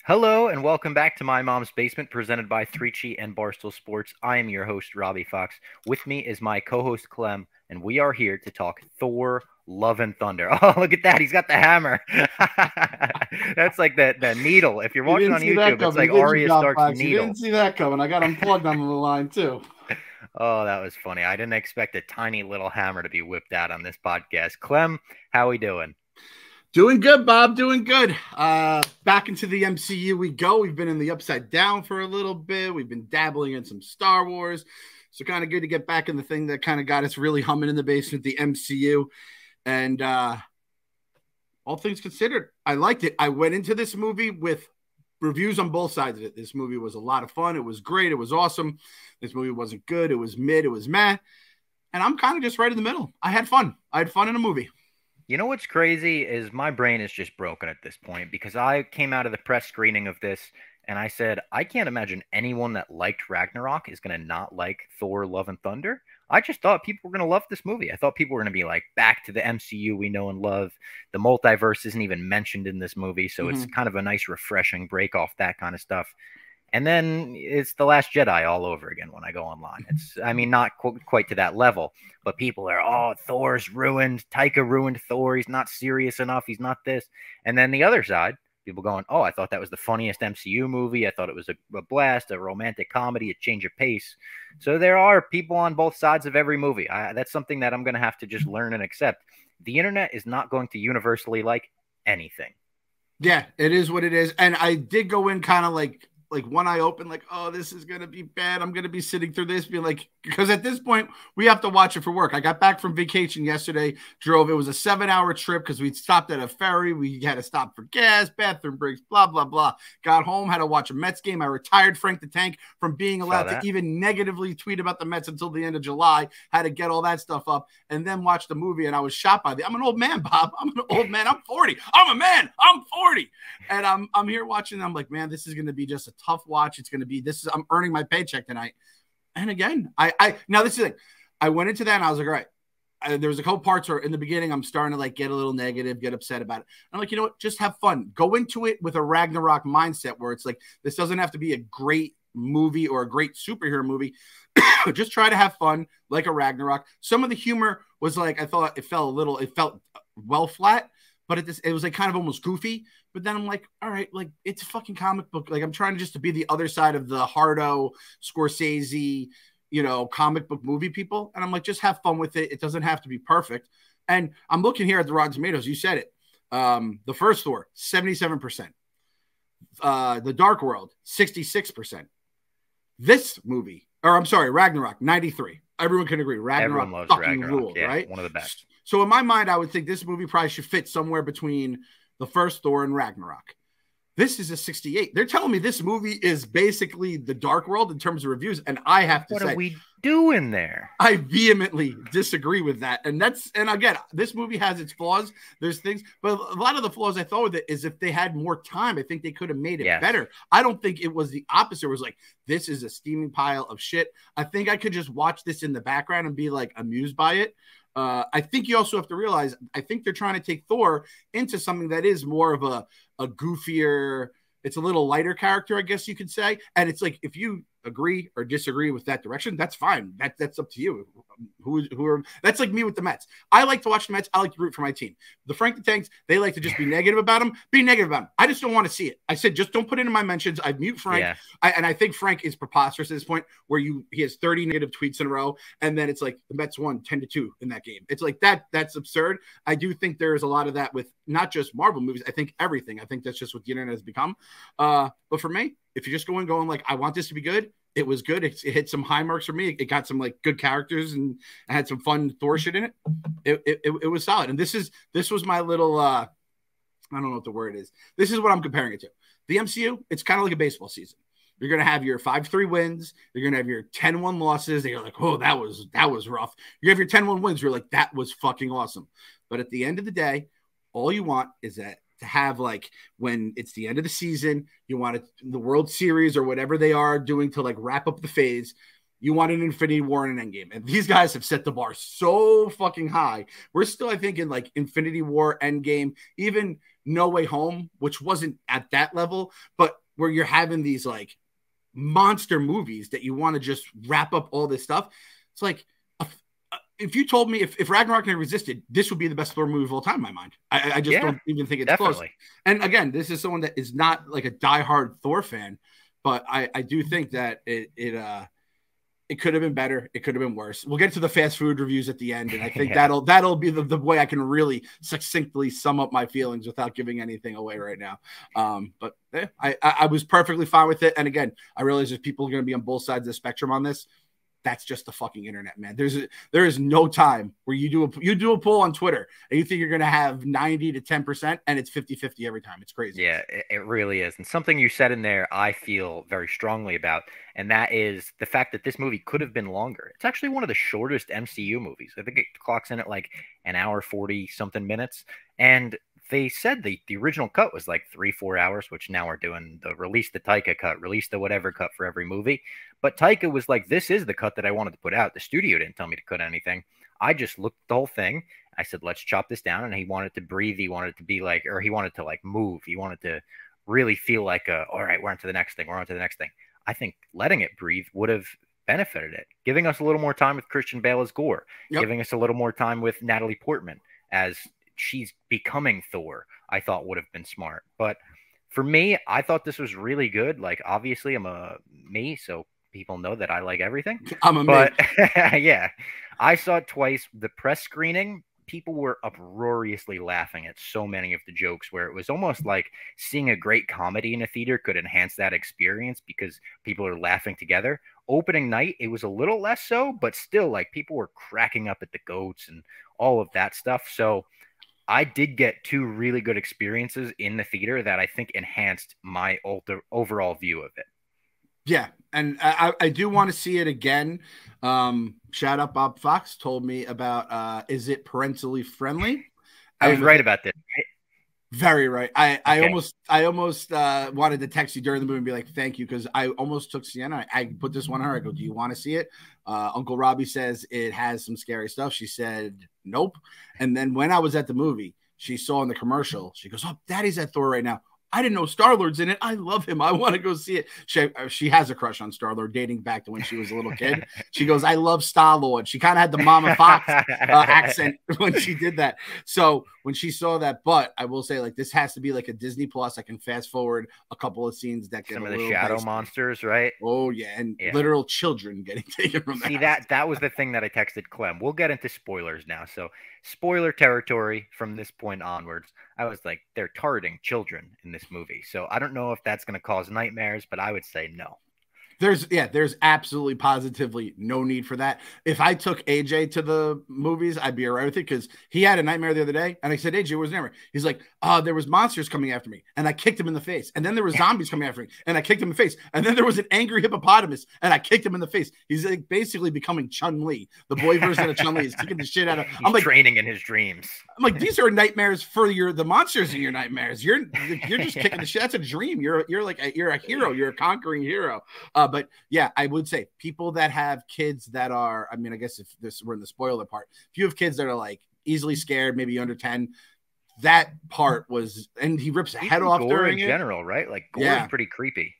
Hello and welcome back to My Mom's Basement, presented by 3Chi and Barstool Sports. I am your host, Robbie Fox. With me is my co-host, Clem, and we are here to talk Thor, Love and Thunder. Oh, look at that. He's got the hammer. That's like the needle. If you're You watching didn't on see that YouTube, it's coming, like did you, Arya God Stark's Fox? You needle. didn't see that coming. I got unplugged on the line, too. Oh, that was funny. I didn't expect a tiny little hammer to be whipped out on this podcast. Clem, how we doing? Doing good, Bob. Doing good. Back into the MCU we go. We've been in the Upside Down for a little bit. We've been dabbling in some Star Wars. So kind of good to get back in the thing that kind of got us really humming in the basement, the MCU. And all things considered, I liked it. I went into this movie with reviews on both sides of it. This movie was a lot of fun. It was great. It was awesome. This movie wasn't good. It was mid. It was meh. And I'm kind of just right in the middle. I had fun. I had fun in a movie. You know what's crazy is my brain is just broken at this point because I came out of the press screening of this and I said, I can't imagine anyone that liked Ragnarok is going to not like Thor, Love and Thunder. I just thought people were going to love this movie. I thought people were going to be like, back to the MCU we know and love. The multiverse isn't even mentioned in this movie, so it's kind of a nice, refreshing break off that kind of stuff. And then it's The Last Jedi all over again when I go online. I mean, not quite to that level, but people are, oh, Thor's ruined. Taika ruined Thor. He's not serious enough. He's not this. And then the other side, people going, oh, I thought that was the funniest MCU movie. I thought it was a blast, a romantic comedy, a change of pace. So there are people on both sides of every movie. That's something that I'm going to have to just learn and accept. The internet is not going to universally like anything. Yeah, it is what it is. And I did go in kind of like one eye open, like, oh, this is going to be bad. I'm going to be sitting through this, being like, because at this point we have to watch it for work. I got back from vacation yesterday, drove. It was a 7-hour trip because we stopped at a ferry. We had to stop for gas, bathroom breaks, blah, blah, blah. Got home, had to watch a Mets game. I retired Frank the Tank from being allowed to even negatively tweet about the Mets until the end of July. Had to get all that stuff up and then watch the movie. And I was shocked by it. I'm an old man, Bob. I'm an old man. I'm 40. I'm a man. I'm 40. And I'm here watching. I'm like, man, this is going to be just a tough watch. It's going to be I'm earning my paycheck tonight. And again, now this is it. I went into that and I was like, all right, there was a couple parts where in the beginning I'm starting to like get a little negative, get upset about it. I'm like, you know what? Just have fun. Go into it with a Ragnarok mindset where it's like, this doesn't have to be a great movie or a great superhero movie. Just try to have fun like a Ragnarok. Some of the humor was like, I thought it felt well flat, but it was like kind of almost goofy. But then I'm like, all right, like it's a fucking comic book. Like I'm trying to be the other side of the Hardo, Scorsese, comic book movie people. And I'm like, just have fun with it. It doesn't have to be perfect. And I'm looking here at the Rotten Tomatoes. You said it. The first Thor, 77%. The Dark World, 66%. This movie, or I'm sorry, Ragnarok, 93. Everyone can agree. Ragnarok fucking ruled, yeah, right? One of the best. So in my mind, I would think this movie probably should fit somewhere between the first Thor and Ragnarok. This is a 68. They're telling me this movie is basically the Dark World in terms of reviews, and I have to say, what are we doing there? I vehemently disagree with that. And again, this movie has its flaws. There's things, but a lot of the flaws I thought with it is if they had more time, I think they could have made it better. I don't think it was the opposite. It was like, this is a steaming pile of shit. I think I could just watch this in the background and be like amused by it. I think you also have to realize, I think they're trying to take Thor into something that is more of a goofier, it's a little lighter character, I guess you could say. And it's like, if you agree or disagree with that direction, that's fine. That's up to you. That's like me with the Mets. I like to watch the Mets. I like to root for my team. The Frank the Tanks, they like to just be negative about them. Be negative about them. I just don't want to see it. I said, just don't put it in my mentions. I mute Frank. Yeah. And I think Frank is preposterous at this point where he has 30 negative tweets in a row. And then it's like the Mets won 10-2 in that game. It's like that's absurd. I do think there is a lot of that with not just Marvel movies. I think everything. I think that's just what the internet has become. But for me, if you're just going like, I want this to be good, it was good. It hit some high marks for me. It got some like good characters and had some fun Thor shit in it. It was solid. And this was my little I don't know what the word is. This is what I'm comparing it to. The MCU, it's kind of like a baseball season. You're going to have your 5-3 wins. You're going to have your 10-1 losses. And you're like, oh, that was rough. You have your 10-1 wins. You're like, that was fucking awesome. But at the end of the day, all you want is that to have, like, when it's the end of the season, you want it, the World Series or whatever they are doing to like wrap up the phase. You want an Infinity War and an Endgame. And these guys have set the bar so fucking high. We're still, I think, in like Infinity War, Endgame, even No Way Home, which wasn't at that level, but where you're having these like monster movies that you want to just wrap up all this stuff. It's like, if you told me if Ragnarok never existed, this would be the best Thor movie of all time in my mind. I just don't even think it's close. And again, this is someone that is not like a diehard Thor fan, but I do think that it could have been better. It could have been worse. We'll get to the fast food reviews at the end, and I think that'll be the way I can really succinctly sum up my feelings without giving anything away right now. But I was perfectly fine with it. And again, I realize there's people going to be on both sides of the spectrum on this. That's just the fucking internet, man. There is no time where you do a poll on Twitter and you think you're going to have 90 to 10% and it's 50-50 every time. It's crazy. Yeah, it really is. And something you said in there, I feel very strongly about, and that is the fact that this movie could have been longer. It's actually one of the shortest MCU movies. I think it clocks in at like an hour, 40 something minutes. And they said the original cut was like 3-4 hours, which now we're doing the Taika cut, release the whatever cut for every movie. But Taika was like, this is the cut that I wanted to put out. The studio didn't tell me to cut anything. I just looked at the whole thing. I said, let's chop this down. And he wanted to breathe. He wanted it to be like, or he wanted to like move. He wanted to really feel like, all right, we're on to the next thing. We're on to the next thing. I think letting it breathe would have benefited it. Giving us a little more time with Christian Bale as Gore. Giving us a little more time with Natalie Portman as she's becoming Thor, I thought would have been smart. But for me, I thought this was really good. Like, obviously, I'm a me, so people know that I like everything. I'm a me. Yeah, I saw it twice. The press screening, people were uproariously laughing at so many of the jokes where it was almost like seeing a great comedy in a theater could enhance that experience because people are laughing together. Opening night, it was a little less so, but still, like, people were cracking up at the goats and all of that stuff. So I did get two really good experiences in the theater that I think enhanced my overall view of it. Yeah, and I do want to see it again. Shout out Bob Fox told me about is it parentally friendly? I was right about this. Right? Very right. I almost wanted to text you during the movie and be like, thank you, because I almost took Sienna. I put this one on her. I go, do you want to see it? Uncle Robbie says it has some scary stuff. She said, nope. And then when I was at the movie, she saw in the commercial, she goes, oh, Daddy's at Thor right now. I didn't know Star-Lord's in it. I love him. I want to go see it. She has a crush on Star-Lord dating back to when she was a little kid. She goes, I love Star-Lord. She kind of had the Mama Fox accent when she did that. So when she saw that, but I will say, like, this has to be like a Disney Plus. I can fast forward a couple of scenes that get some of the shadow monsters, right? Oh, yeah. And literal children getting taken from that. See, that was the thing that I texted Clem. We'll get into spoilers now. So spoiler territory from this point onwards. I was like, they're targeting children in this movie. So I don't know if that's going to cause nightmares, but I would say no. There's absolutely positively no need for that. If I took AJ to the movies, I'd be all right with it, because he had a nightmare the other day. And I said, AJ, where's nightmare? He's like, there was monsters coming after me. And I kicked him in the face. And then there were zombies coming after me. And I kicked him in the face. And then there was an angry hippopotamus. And I kicked him in the face. He's like basically becoming Chun-Li. The boy version of Chun-Li is kicking the shit out of him. I'm like, training in his dreams. I'm like, these are nightmares for the monsters in your nightmares. You're just kicking the shit. That's a dream. You're a hero. You're a conquering hero. But yeah, I would say people that have kids that are, I mean, I guess if we're in the spoiler part, if you have kids that are like easily scared, maybe under 10, that part was, and he rips a head off during in general, right? Like, Gore is pretty creepy.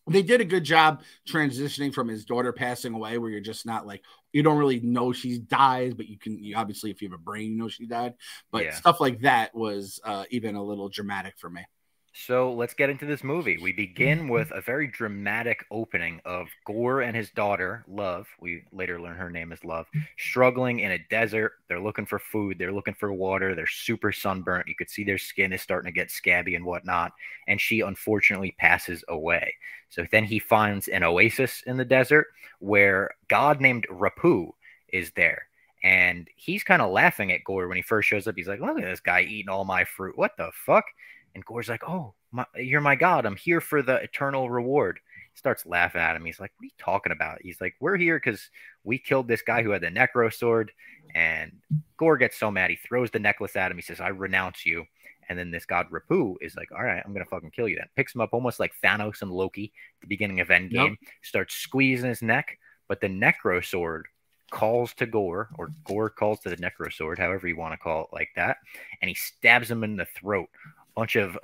They did a good job transitioning from his daughter passing away, where you're just not like, you don't really know she dies, but you obviously, if you have a brain, you know she died. But stuff like that was even a little dramatic for me. So let's get into this movie. We begin with a very dramatic opening of Gore and his daughter, Love. We later learn her name is Love, struggling in a desert. They're looking for food. They're looking for water. They're super sunburnt. You could see their skin is starting to get scabby and whatnot. And she unfortunately passes away. So then he finds an oasis in the desert where a god named Rapu is there. And he's kind of laughing at Gore when he first shows up. He's like, look at this guy eating all my fruit. What the fuck? And Gore's like, oh, you're my god. I'm here for the eternal reward. He starts laughing at him. He's like, what are you talking about? He's like, we're here because we killed this guy who had the necro sword. And Gore gets so mad. He throws the necklace at him. He says, I renounce you. And then this god Rapu is like, all right, I'm going to fucking kill you then. Picks him up almost like Thanos and Loki at the beginning of Endgame. Yep. Starts squeezing his neck. but the Necro Sword calls to Gore, or Gore calls to the Necro Sword, however you want to call it, like that, and he stabs him in the throat. A bunch of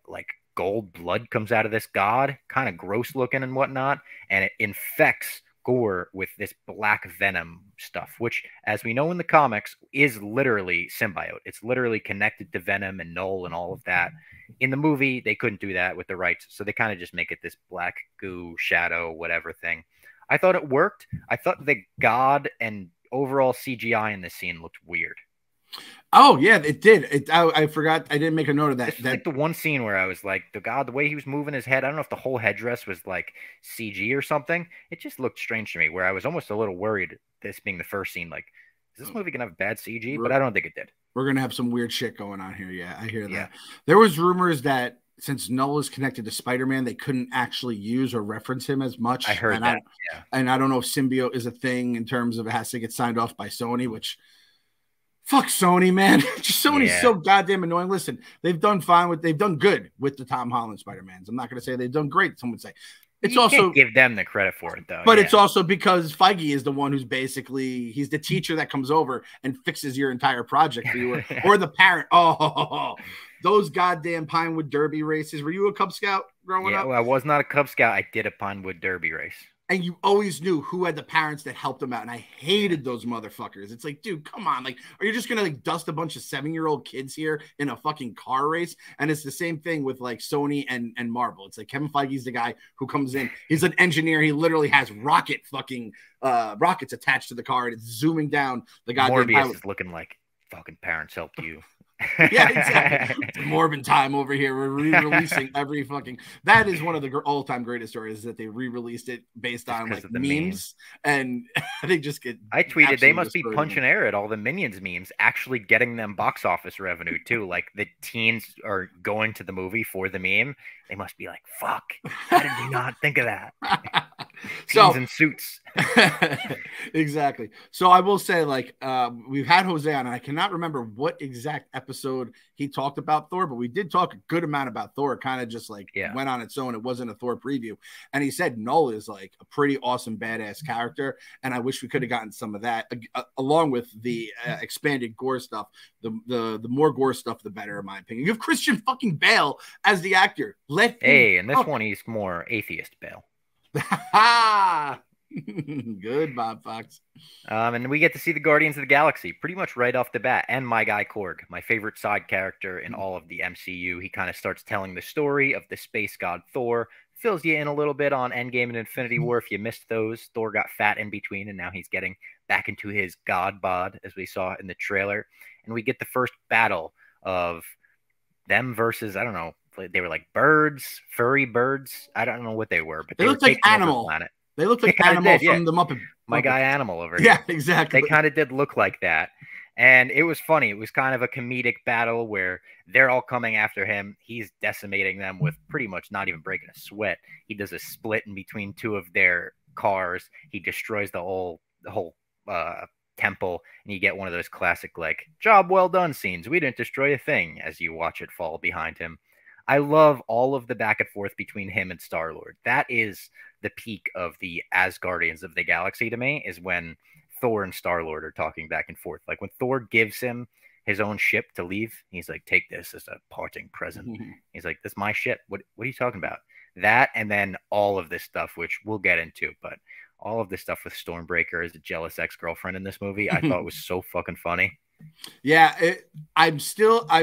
like gold blood comes out of this god, kind of gross looking and whatnot, and it infects Gore with this black venom stuff, which, as we know in the comics, is literally symbiote. It's literally connected to Venom and Null and all of that. In the movie, they couldn't do that with the rights, so they kind of just make it this black goo, shadow, whatever thing. I thought it worked. I thought the god and overall CGI in this scene looked weird. Oh yeah, it did. I forgot. I didn't make a note of that. This like the one scene where I was like, the god, the way he was moving his head. I don't know if the whole headdress was like CG or something. It just looked strange to me. Where I was almost a little worried. This being the first scene, like, is this movie gonna have bad CG? But I don't think it did. We're gonna have some weird shit going on here. Yeah, I hear that. Yeah. There was rumors that since Null is connected to Spider-Man, they couldn't actually use or reference him as much. I heard that. And I don't know if symbiote is a thing in terms of it has to get signed off by Sony, which. Fuck Sony, man. Sony's so goddamn annoying. Listen, they've done good with the Tom Holland Spider-Mans. I'm not going to say they've done great. Some would say it's you also can't give them the credit for it though. But it's also because Feige is the one who's basically he's the teacher that comes over and fixes your entire project for you, or the parent. Oh, those goddamn Pinewood Derby races. Were you a Cub Scout growing up? Well, I was not a Cub Scout. I did a Pinewood Derby race. And you always knew who had the parents that helped them out. And I hated those motherfuckers. It's like, dude, come on. Like, are you just going to like dust a bunch of 7-year-old kids here in a fucking car race? And it's the same thing with like Sony and Marvel. It's like Kevin Feige's the guy who comes in. He's an engineer. He literally has rockets attached to the car. And it's zooming down the goddamn Morbius is looking like fucking parents helped you. Yeah, exactly. It's Morbin time over here. We're re-releasing every fucking. That is one of the all-time greatest stories is that they re-released it based on like memes, and they just get. I tweeted they must be punching air at all the Minions memes, actually getting them box office revenue too. Like the teens are going to the movie for the meme. They must be like, "Fuck! How did we not think of that?" Teens in suits. Exactly. So I will say, like, we've had Jose on, and I cannot remember what exact episode he talked about Thor, but we did talk a good amount about Thor. Kind of just like went on its own. It wasn't a Thor preview, and he said Null is like a pretty awesome, badass character, and I wish we could have gotten some of that along with the expanded Gore stuff. The more Gore stuff, the better, in my opinion. You have Christian fucking Bale as the actor. In this one, he's more atheist Bale. Good, Bob Fox. And we get to see the Guardians of the Galaxy pretty much right off the bat, and my guy Korg, my favorite side character in all of the MCU. He kind of starts telling the story of the space god Thor, fills you in a little bit on Endgame and Infinity War. If you missed those, Thor got fat in between, and now he's getting back into his god bod, as we saw in the trailer. And we get the first battle of them versus, I don't know, they were like birds, furry birds. I don't know what they were, but they looked like Animal. They looked like Animal from the Muppet. My guy Animal over here. Yeah, exactly. They kind of did look like that. And it was funny. It was kind of a comedic battle where they're all coming after him. He's decimating them with pretty much not even breaking a sweat. He does a split in between two of their cars. He destroys the whole temple, and you get one of those classic like job well done scenes. We didn't destroy a thing as you watch it fall behind him. I love all of the back and forth between him and Star-Lord. That is the peak of the Asgardians of the Galaxy to me, is when Thor and Star-Lord are talking back and forth. Like when Thor gives him his own ship to leave, he's like, take this as a parting present. He's like, this is my ship. What are you talking about? That, and then all of this stuff, which we'll get into, but all of this stuff with Stormbreaker as a jealous ex-girlfriend in this movie, I thought was so fucking funny. Yeah, I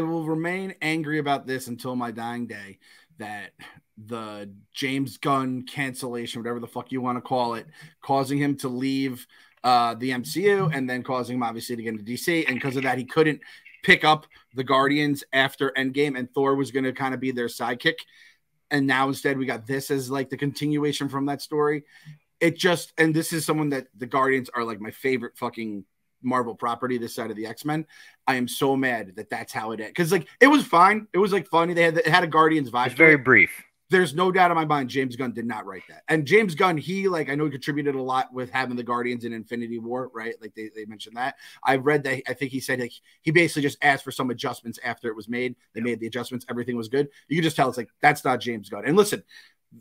will remain angry about this until my dying day, that the James Gunn cancellation, whatever the fuck you want to call it, causing him to leave the MCU and then causing him obviously to get into DC. And because of that, he couldn't pick up the Guardians after Endgame, and Thor was going to kind of be their sidekick. And now instead we got this as like the continuation from that story. And this is someone that the Guardians are like my favorite fucking Marvel property this side of the X-Men. I am so mad that that's how it ended, because like it was fine, it was like funny, it had a Guardians vibe. It's very brief. There's no doubt in my mind James Gunn did not write that. And James Gunn, I know he contributed a lot with having the Guardians in Infinity War, right? Like they mentioned that. I read that. I think he said like he basically just asked for some adjustments after it was made. They made the adjustments, everything was good. You can just tell it's like that's not James Gunn. And listen,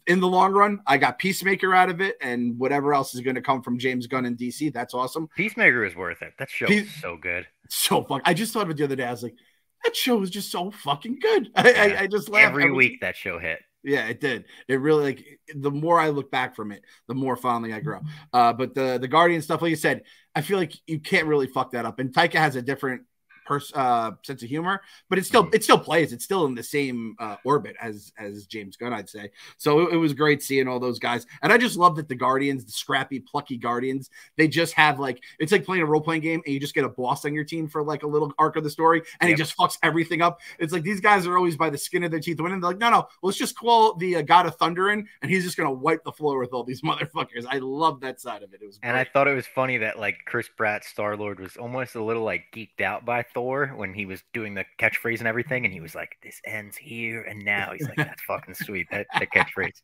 in the long run, I got Peacemaker out of it, and whatever else is going to come from James Gunn and DC, that's awesome. Peacemaker is worth it. That show is so good. So fuck. I just thought of it the other day. I was like, that show was just so fucking good. I just laughed every week. That show hit. Yeah, it did. It really, like, the more I look back from it, the more fondly I grow. But the Guardian stuff, like you said, I feel like you can't really fuck that up. And Taika has a different sense of humor, but it still plays. It's still in the same orbit as James Gunn, I'd say. So it was great seeing all those guys, and I just love that the Guardians, the scrappy, plucky Guardians, they just have, like, it's like playing a role playing game, and you just get a boss on your team for like a little arc of the story, and he just fucks everything up. It's like these guys are always by the skin of their teeth winning. They're like, no, let's just call the God of Thunder in, and he's just gonna wipe the floor with all these motherfuckers. I love that side of it. It was great. And I thought it was funny that, like, Chris Pratt, Star-Lord, was almost a little, like, geeked out by Thor when he was doing the catchphrase and everything, and he was like, "This ends here and now." He's like, "That's fucking sweet." That catchphrase.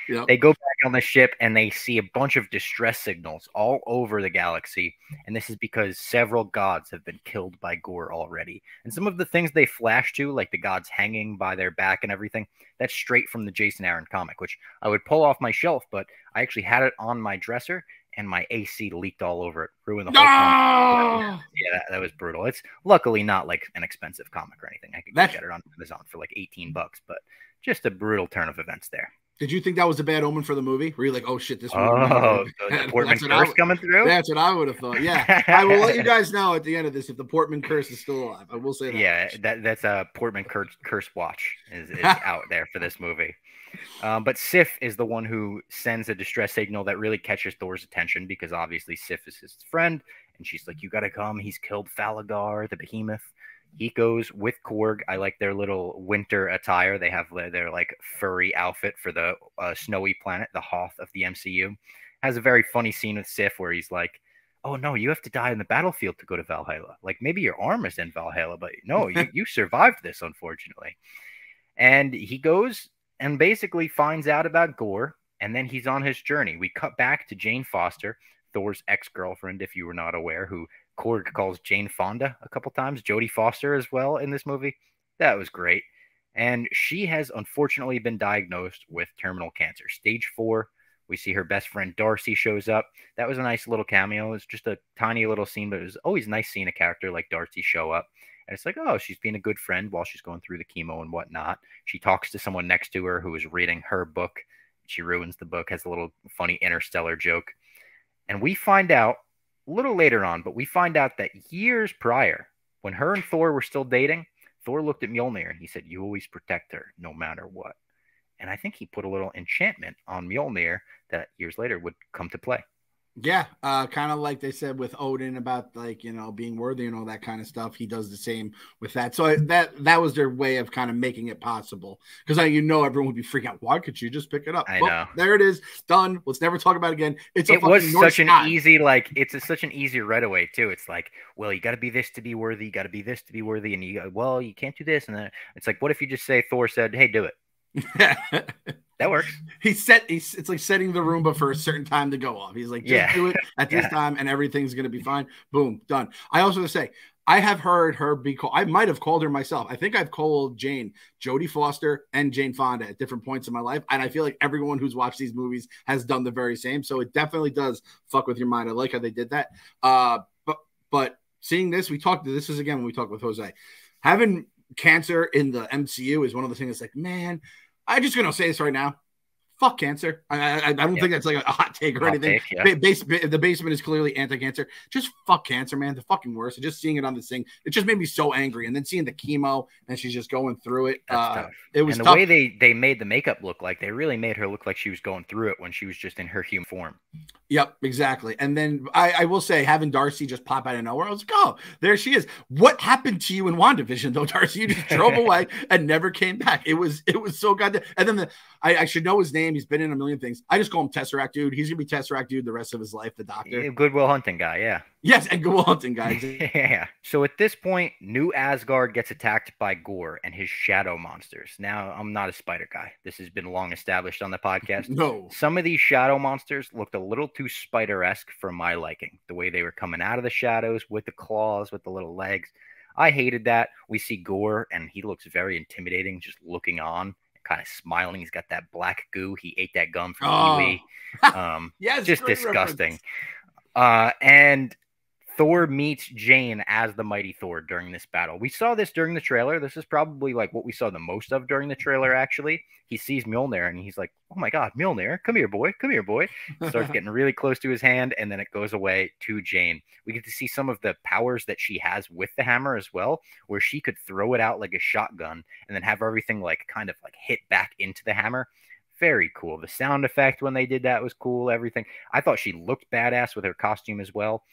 Yep. They go back on the ship and they see a bunch of distress signals all over the galaxy, and this is because several gods have been killed by Gore already. And some of the things they flash to, like the gods hanging by their back and everything, that's straight from the Jason Aaron comic, which I would pull off my shelf, but I actually had it on my dresser, and my AC leaked all over it, ruined the whole comic. Yeah, that was brutal. It's luckily not like an expensive comic or anything. I could get it on Amazon for like $18, but just a brutal turn of events there. Did you think that was a bad omen for the movie? Were you like, oh shit, this movie? Oh, the Portman curse coming through? That's what I would have thought. Yeah. I will let you guys know at the end of this if the Portman curse is still alive. I will say that. Yeah, that's a Portman curse watch is out there for this movie. But Sif is the one who sends a distress signal that really catches Thor's attention, because obviously Sif is his friend, and she's like, "You gotta come. He's killed Thalagar, the behemoth." He goes with Korg. I like their little winter attire. They have their like furry outfit for the snowy planet, the Hoth of the MCU. Has a very funny scene with Sif where he's like, "Oh no, you have to die in the battlefield to go to Valhalla. Like, maybe your arm is in Valhalla, but no, you survived this, unfortunately." And he goes and basically finds out about Gore, and then he's on his journey. We cut back to Jane Foster, Thor's ex-girlfriend, if you were not aware, who Korg calls Jane Fonda a couple times, Jodie Foster as well in this movie. That was great. And she has unfortunately been diagnosed with terminal cancer, stage 4. We see her best friend Darcy shows up. That was a nice little cameo. It was just a tiny little scene, but it was always nice seeing a character like Darcy show up. And it's like, oh, she's being a good friend while she's going through the chemo and whatnot. She talks to someone next to her who is reading her book. She ruins the book, has a little funny interstellar joke. And we find out a little later on, but we find out that years prior, when her and Thor were still dating, Thor looked at Mjolnir and he said, "You always protect her no matter what." And I think he put a little enchantment on Mjolnir that years later would come to play. Yeah, kind of like they said with Odin about, like, you know, being worthy and all that kind of stuff. He does the same with that. So that was their way of kind of making it possible, because everyone would be freaking out. Why could you just pick it up? I know. There it is, done. Let's never talk about it again. It was such an easy, like, such an easy right away too. It's like, well, you got to be this to be worthy. You got to be this to be worthy, and you can't do this. And then it's like, what if you just say Thor said, "Hey, do it." That works. It's like setting the Roomba for a certain time to go off. He's like, just do it at this time and everything's going to be fine. Boom, done. I also want to say, I have heard her be called, I might have called her myself. I think I've called Jane Jodie Foster and Jane Fonda at different points in my life. And I feel like everyone who's watched these movies has done the very same. So it definitely does fuck with your mind. I like how they did that. But seeing this, this is again when we talked with Jose. Having cancer in the MCU is one of the things that's like, man, I'm just going to say this right now. Fuck cancer. I don't think that's like a hot take or anything. The basement is clearly anti-cancer. Just fuck cancer, man. The fucking worst. And just seeing it on this thing, it just made me so angry. And then seeing the chemo and she's just going through it. It was and the tough. way they made the makeup look like, they really made her look like she was going through it when she was just in her human form. Yep, exactly. And then I will say, having Darcy just pop out of nowhere, I was like, oh, there she is. What happened to you in WandaVision, though, Darcy? You just drove away and never came back. It was so goddamn. And then I should know his name. He's been in a million things. I just call him Tesseract Dude. He's gonna be Tesseract Dude the rest of his life. The Doctor. Good Will Hunting guy, yeah. Yes, and Good Will Hunting guy. Yeah. So at this point, New Asgard gets attacked by Gore and his shadow monsters. Now, I'm not a spider guy. This has been long established on the podcast. No. Some of these shadow monsters looked a little too spider-esque for my liking. The way they were coming out of the shadows with the claws, with the little legs. I hated that. We see Gore, and he looks very intimidating just looking on. kind of smiling. He's got that black goo. He ate that gum from Oh. Pee-wee. Yes, Just great disgusting. reference. And Thor meets Jane as the mighty Thor during this battle. We saw this during the trailer. This is probably like what we saw the most of during the trailer, actually. He sees Mjolnir and he's like, oh my God, Mjolnir, come here, boy. Come here, boy. Starts getting really close to his hand, and then it goes away to Jane. We get to see some of the powers that she has with the hammer as well, where she could throw it out like a shotgun and then have everything like kind of like hit back into the hammer. Very cool. The sound effect when they did that was cool. Everything. I thought she looked badass with her costume as well.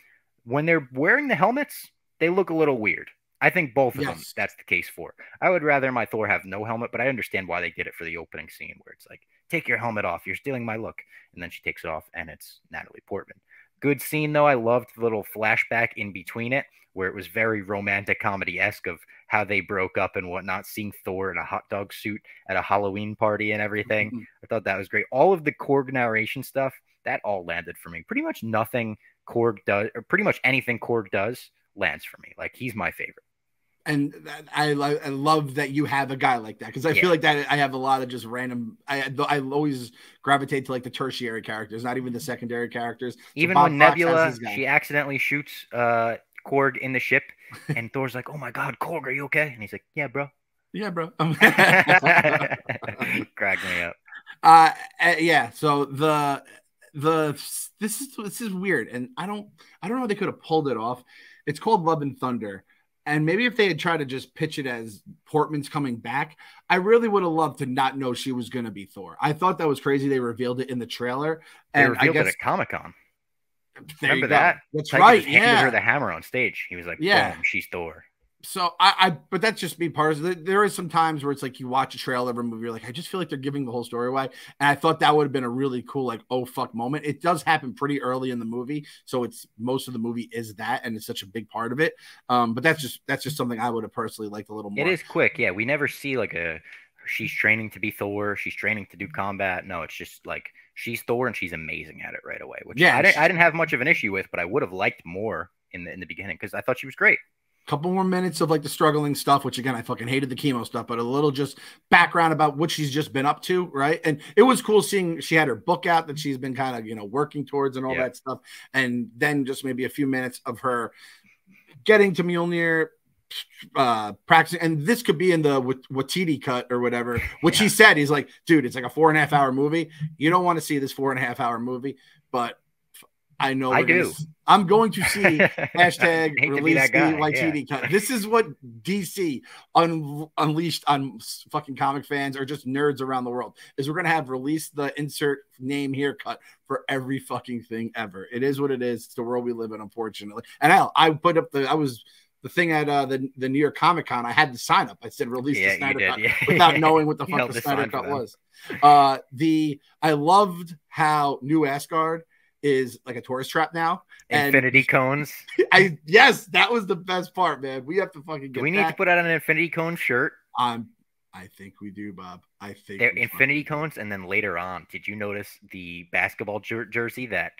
When they're wearing the helmets, they look a little weird. I think both of them, that's the case for. I would rather my Thor have no helmet, but I understand why they did it for the opening scene where it's like, take your helmet off. You're stealing my look. And then she takes it off, and it's Natalie Portman. Good scene, though. I loved the little flashback in between it where it was very romantic comedy-esque of how they broke up and whatnot, seeing Thor in a hot dog suit at a Halloween party and everything. I thought that was great. All of the Korg narration stuff, that all landed for me. Pretty much nothing Korg does, or pretty much anything Korg does, lands for me. Like, he's my favorite. And I love that you have a guy like that, because I feel like that I have a lot of just random. I always gravitate to like the tertiary characters, not even the secondary characters. Even when Nebula, she accidentally shoots Korg in the ship, and Thor's like, "Oh my God, Korg, are you okay?" And he's like, "Yeah, bro." Yeah, bro. Crack me up. Yeah. So this is weird, and I don't know how they could have pulled it off. It's called Love and Thunder. And maybe if they had tried to just pitch it as Portman's coming back, I really would have loved to not know she was going to be Thor. I thought that was crazy. They revealed it in the trailer. They revealed it at Comic-Con. Remember that? That's Taika right. Just handed her the hammer on stage. He was like, boom, she's Thor. So but that's just me. There is some times where it's like you watch a trailer of a movie, you're like, I just feel like they're giving the whole story away. And I thought that would have been a really cool, like, oh fuck moment. It does happen pretty early in the movie, so it's most of the movie is that, and it's such a big part of it. But that's just something I would have personally liked a little more. It is quick, yeah. We never see like she's training to be Thor, she's training to do combat. No, it's just like she's Thor and she's amazing at it right away. Which I didn't have much of an issue with, but I would have liked more in the beginning because I thought she was great. Couple more minutes of like the struggling stuff, which again, I fucking hated the chemo stuff, but a little just background about what she's just been up to. Right. And it was cool seeing she had her book out that she's been kind of, working towards and all that stuff. And then just maybe a few minutes of her getting to Mjolnir, practicing. And this could be in the Waititi cut or whatever, which he said, he's like, dude, it's like a 4.5 hour movie. You don't want to see this 4.5 hour movie, but I know I do. I'm going to see hashtag release the Waititi cut. This is what DC unleashed on fucking comic fans or just nerds around the world is we're going to have release the insert name here cut for every fucking thing ever. It is what it is. It's the world we live in, unfortunately. And I put up the thing at the New York Comic Con. I had to sign up. I said release the Snyder cut without knowing what the fuck the Snyder cut was. I loved how New Asgard is like a tourist trap now. Infinity cones. Yes, that was the best part, man. We have to fucking get. Do we need to put out an Infinity Cone shirt? I think we do, Bob. I think they're Infinity Cones, and then later on, did you notice the basketball jersey that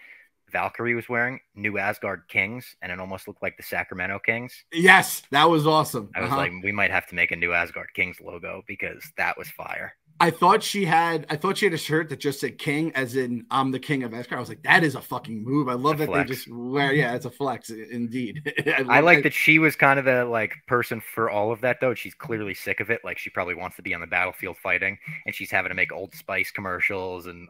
Valkyrie was wearing? New Asgard Kings, and it almost looked like the Sacramento Kings. Yes, that was awesome. I was like, we might have to make a New Asgard Kings logo because that was fire. I thought she had a shirt that just said King, as in I'm the king of Asgard. I was like, that is a fucking move. I love that they just wear. Yeah, it's a flex, indeed. I like that she was kind of the like person for all of that, though. She's clearly sick of it. Like she probably wants to be on the battlefield fighting, and she's having to make Old Spice commercials and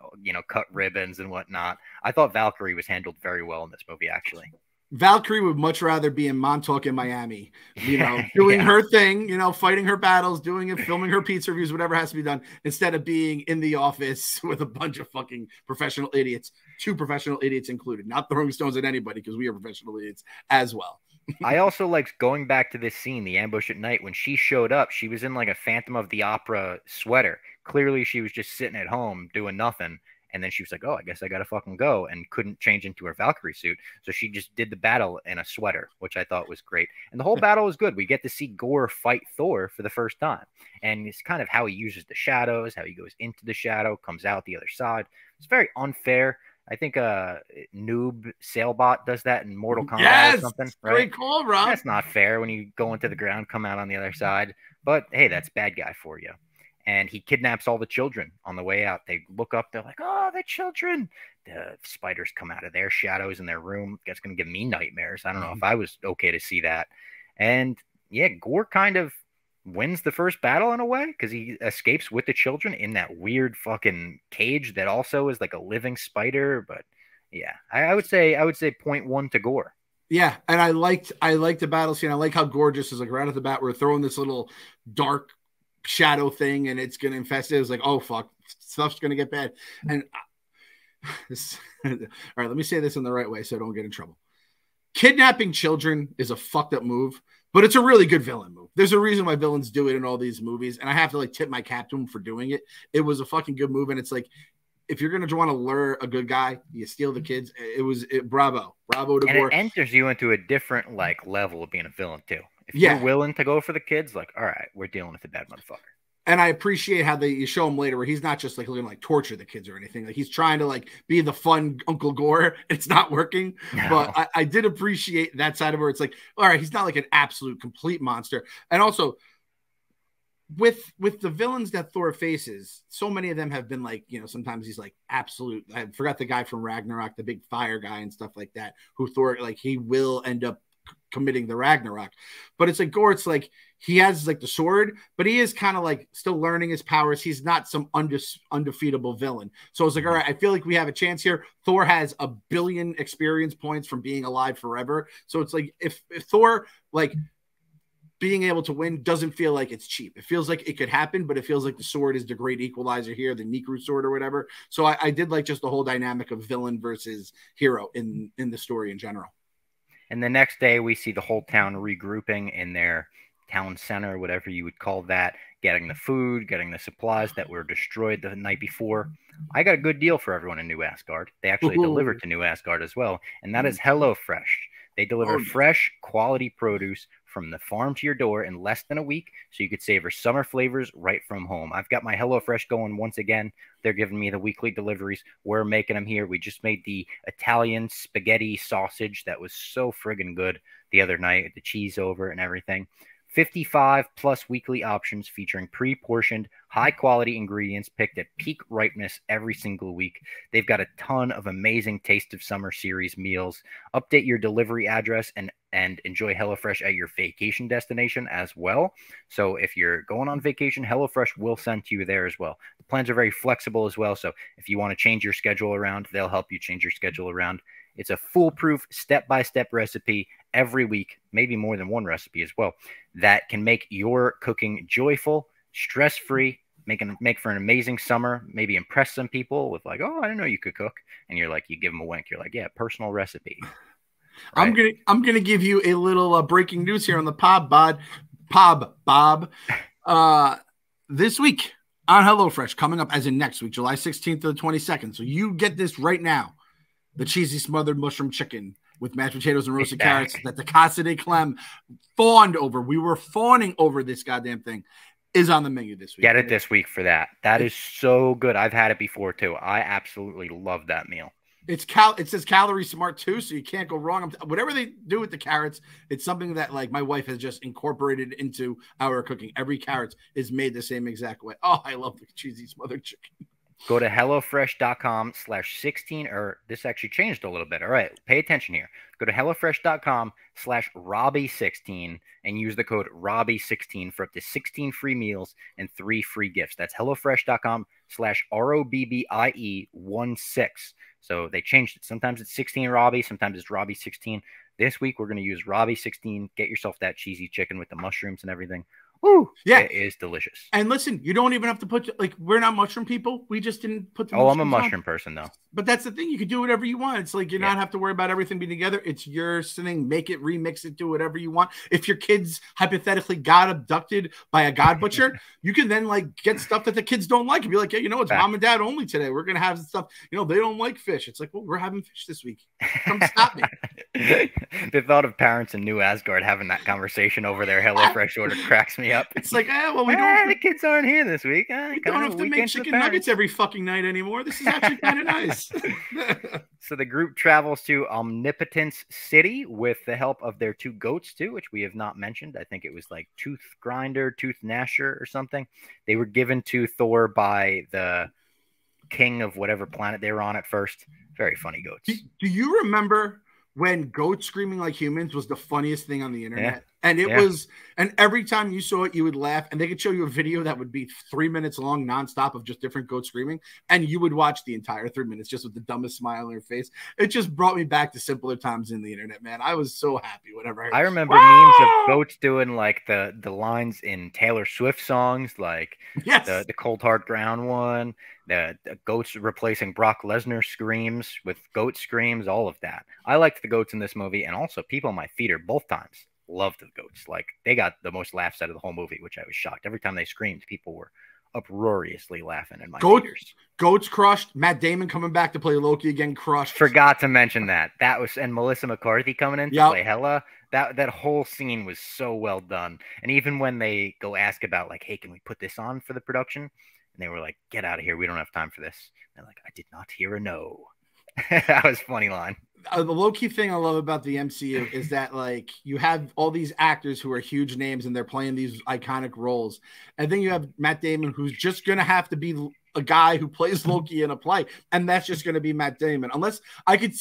cut ribbons and whatnot. I thought Valkyrie was handled very well in this movie, actually. Valkyrie would much rather be in Montauk in Miami, doing her thing, fighting her battles, doing it, filming her pizza reviews, whatever has to be done, instead of being in the office with a bunch of fucking professional idiots, 2 professional idiots included, not throwing stones at anybody because we are professional idiots as well. I also liked going back to this scene, the ambush at night, when she showed up, she was in like a Phantom of the Opera sweater. Clearly she was just sitting at home doing nothing. And then she was like, oh, I guess I got to fucking go, and couldn't change into her Valkyrie suit. So she just did the battle in a sweater, which I thought was great. And the whole battle was good. We get to see Gore fight Thor for the first time. And it's kind of how he uses the shadows, how he goes into the shadow, comes out the other side. It's very unfair. I think Noob Sailbot does that in Mortal Kombat or something. Right? Great call, Rob. That's not fair when you go into the ground, come out on the other side. But, hey, that's bad guy for you. and he kidnaps all the children on the way out. They look up, they're like, oh, the children. The spiders come out of their shadows in their room. That's going to give me nightmares. I don't know if I was okay to see that. And yeah, Gore kind of wins the first battle in a way because he escapes with the children in that weird fucking cage that also is like a living spider. But yeah, I would say 0.1 to Gore. Yeah, and I liked the battle scene. I like how gorgeous is like right at the bat. We're throwing this little dark shadow thing, and it's gonna infest it. It was like, oh fuck, stuff's gonna get bad. And this, all right, let me say this in the right way so I don't get in trouble. Kidnapping children is a fucked up move, but it's a really good villain move. There's a reason why villains do it in all these movies, and I have to like tip my cap to him for doing it. It was a fucking good move, and it's like, if you're gonna want to lure a good guy, you steal the kids. Bravo to and Gore. It enters you into a different like level of being a villain too. If you're willing to go for the kids, like, all right, we're dealing with a bad motherfucker. And I appreciate how you show him later where he's not just like looking like torture the kids or anything. Like he's trying to like be the fun Uncle Gore. It's not working. No. But I did appreciate that side of where it's like, all right, he's not like an absolute complete monster. And also with the villains that Thor faces, so many of them have been like, you know, sometimes he's like absolute. I forgot the guy from Ragnarok, the big fire guy and stuff like that, who Thor, like he will end up committing the Ragnarok. But it's like Gore, it's like he has like the sword, but he is kind of like still learning his powers. He's not some undefeatable villain. So it's like, all right, I feel like we have a chance here. Thor has 1 billion experience points from being alive forever. So it's like if Thor like being able to win doesn't feel like it's cheap. It feels like it could happen, but it feels like the sword is the great equalizer here, the Nikru sword or whatever. So I did like just the whole dynamic of villain versus hero in the story in general. And the next day, we see the whole town regrouping in their town center, whatever you would call that, getting the food, getting the supplies that were destroyed the night before. I got a good deal for everyone in New Asgard. They actually delivered to New Asgard as well, and that is HelloFresh. They deliver fresh, quality produce from the farm to your door in less than a week, so you could savor summer flavors right from home. I've got my HelloFresh going once again. They're giving me the weekly deliveries. We're making them here. We just made the Italian spaghetti sausage that was so friggin' good the other night with the cheese over and everything. 55 plus weekly options featuring pre-portioned, high-quality ingredients picked at peak ripeness every single week. They've got a ton of amazing Taste of Summer series meals. Update your delivery address and enjoy HelloFresh at your vacation destination as well. So if you're going on vacation, HelloFresh will send to you there as well. The plans are very flexible as well, so if you want to change your schedule around, they'll help you change your schedule around. It's a foolproof step-by-step recipe every week, maybe more than one recipe as well, that can make your cooking joyful, stress-free, make for an amazing summer, maybe impress some people with like, oh, I didn't know you could cook. And you're like, you give them a wink. You're like, yeah, personal recipe. Right? I'm gonna give you a little breaking news here on the Bob. This week on HelloFresh, coming up as in next week, July 16th to the 22nd. So you get this right now. The cheesy smothered mushroom chicken with mashed potatoes and roasted carrots that the Casa de Clem fawned over. We were fawning over this goddamn thing. Is on the menu this week. Get it this week for that. That is so good. I've had it before too. I absolutely love that meal. It says calorie smart too, so you can't go wrong. Whatever they do with the carrots, it's something that like my wife has just incorporated into our cooking. Every carrot is made the same exact way. Oh, I love the cheesy smothered chicken. Go to HelloFresh.com/16, or this actually changed a little bit. All right, pay attention here. Go to HelloFresh.com/Robbie16 and use the code Robbie16 for up to 16 free meals and 3 free gifts. That's HelloFresh.com/ROBBIE16. So they changed it. Sometimes it's 16 Robbie, sometimes it's Robbie16. This week we're going to use Robbie16. Get yourself that cheesy chicken with the mushrooms and everything. Woo, yeah, it is delicious. And listen, you don't even have to put like we're not mushroom people. We just didn't put the I'm a mushroom person though. But that's the thing, you can do whatever you want. It's like you not have to worry about everything being together. It's your thing, make it, remix it, do whatever you want. If your kids hypothetically got abducted by a god butcher, you can then like get stuff that the kids don't like and be like, hey, you know, it's mom and dad only today. We're gonna have stuff, you know, they don't like fish. It's like, well, we're having fish this week. Come stop me. The thought of parents in New Asgard having that conversation over their HelloFresh order cracks me Yep. It's like, well, we don't. The kids aren't here this week. We don't have to make chicken nuggets every fucking night anymore. This is actually kind of nice. So the group travels to Omnipotence City with the help of their two goats too, which we have not mentioned. I think it was like Tooth Grinder, Tooth Gnasher, or something. They were given to Thor by the king of whatever planet they were on at first. Very funny goats. Do you remember when goats screaming like humans was the funniest thing on the internet? Yeah. And it was, and every time you saw it, you would laugh. And they could show you a video that would be 3 minutes long, nonstop, of just different goats screaming. And you would watch the entire 3 minutes just with the dumbest smile on your face. It just brought me back to simpler times in the internet, man. I was so happy whenever I remember memes of goats doing like the lines in Taylor Swift songs, like the Cold Hard Ground one, the goats replacing Brock Lesnar screams with goat screams, all of that. I liked the goats in this movie, and also people in my theater both times loved the goats. Like, they got the most laughs out of the whole movie, which I was shocked. Every time they screamed, people were uproariously laughing in my theaters. Goats crushed. Matt Damon coming back to play Loki again, crushed. Forgot to mention that. That was, and Melissa McCarthy coming in to play Hela. That whole scene was so well done. And even when they go ask about, like, hey, can we put this on for the production? And they were like, get out of here. We don't have time for this. And they're like, I did not hear a no. That was a funny line. The low-key thing I love about the MCU is that, like, you have all these actors who are huge names and they're playing these iconic roles. And then you have Matt Damon, who's just going to have to be a guy who plays Loki in a play. And that's just going to be Matt Damon. Unless I could,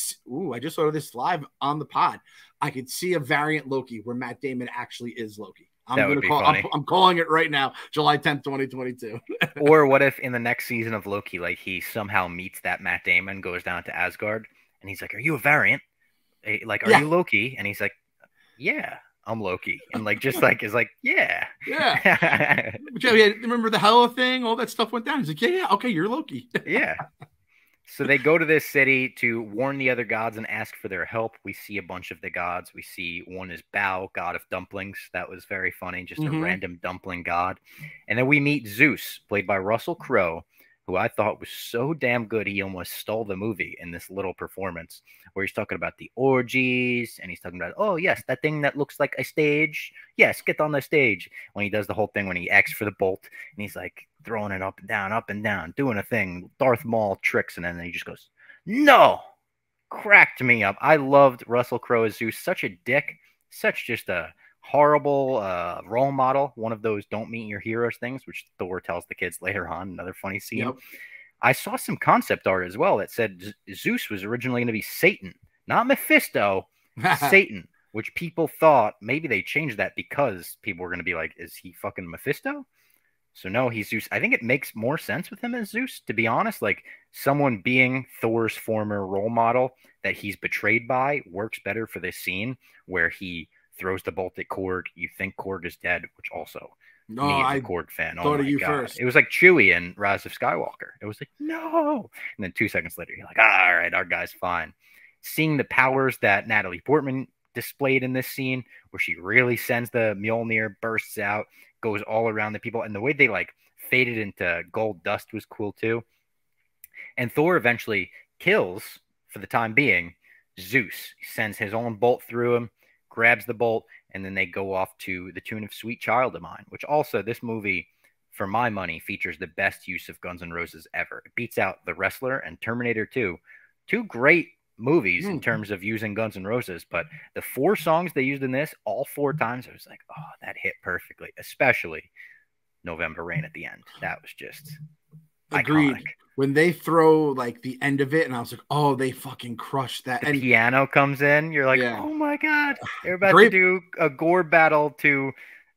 I just saw this live on the pod. I could see a variant Loki where Matt Damon actually is Loki. I'm calling it right now, July 10th, 2022. Or what if in the next season of Loki, like, he somehow meets that Matt Damon, goes down to Asgard, and he's like, are you a variant? Like, are you Loki? And he's like, yeah, I'm Loki. And, like, just like, is like, yeah. Yeah. Remember the Hela thing? All that stuff went down. He's like, yeah, okay, you're Loki. Yeah. So they go to this city to warn the other gods and ask for their help. We see a bunch of the gods. We see one is Bao, god of dumplings. That was very funny, just a random dumpling god. And then we meet Zeus, played by Russell Crowe, who I thought was so damn good he almost stole the movie in this little performance, where he's talking about the orgies, and he's talking about, oh, yes, that thing that looks like a stage. Yes, get on the stage. When he does the whole thing, when he acts for the bolt, and he's like throwing it up and down, doing a thing, Darth Maul tricks, and then he just goes, no! Cracked me up. I loved Russell Crowe as Zeus. Such a dick. Such just a horrible role model. One of those don't meet your heroes things, which Thor tells the kids later on. Another funny scene. Yep. I saw some concept art as well that said Zeus was originally going to be Satan, not Mephisto, Satan, which people thought maybe they changed that because people were going to be like, is he fucking Mephisto? So no, he's Zeus. I think it makes more sense with him as Zeus, to be honest. Like, someone being Thor's former role model that he's betrayed by works better for this scene where he throws the bolt at Korg. You think Korg is dead, which also me as a Korg fan. Thought of you first. It was like Chewie in Rise of Skywalker. It was like, no. And then 2 seconds later, you're like, all right, our guy's fine. Seeing the powers that Natalie Portman displayed in this scene, where she really sends the Mjolnir, bursts out, goes all around the people, and the way they like faded into gold dust was cool too. And Thor eventually kills, for the time being, Zeus. He sends his own bolt through him, grabs the bolt, and then they go off to the tune of Sweet Child of Mine, which also, this movie, for my money, features the best use of Guns N' Roses ever. It beats out The Wrestler and Terminator 2. Two great movies in terms of using Guns N' Roses, but the 4 songs they used in this, all 4 times, I was like, oh, that hit perfectly, especially November Rain at the end. That was just agreed. Iconic. When they throw like the end of it, and I was like, oh, they fucking crushed that. The piano comes in, you're like, oh my god, they're about to do a gore battle to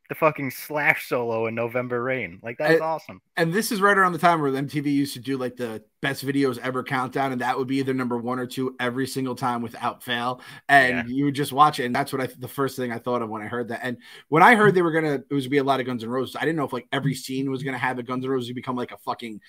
the fucking Slash solo in November Rain. Like, that's awesome. And this is right around the time where MTV used to do like the best videos ever countdown, and that would be either number 1 or 2 every single time without fail. And you would just watch it, and that's what the first thing I thought of when I heard that. And when I heard it was gonna be a lot of Guns N' Roses, I didn't know if like every scene was gonna have a Guns N' Roses become like a fucking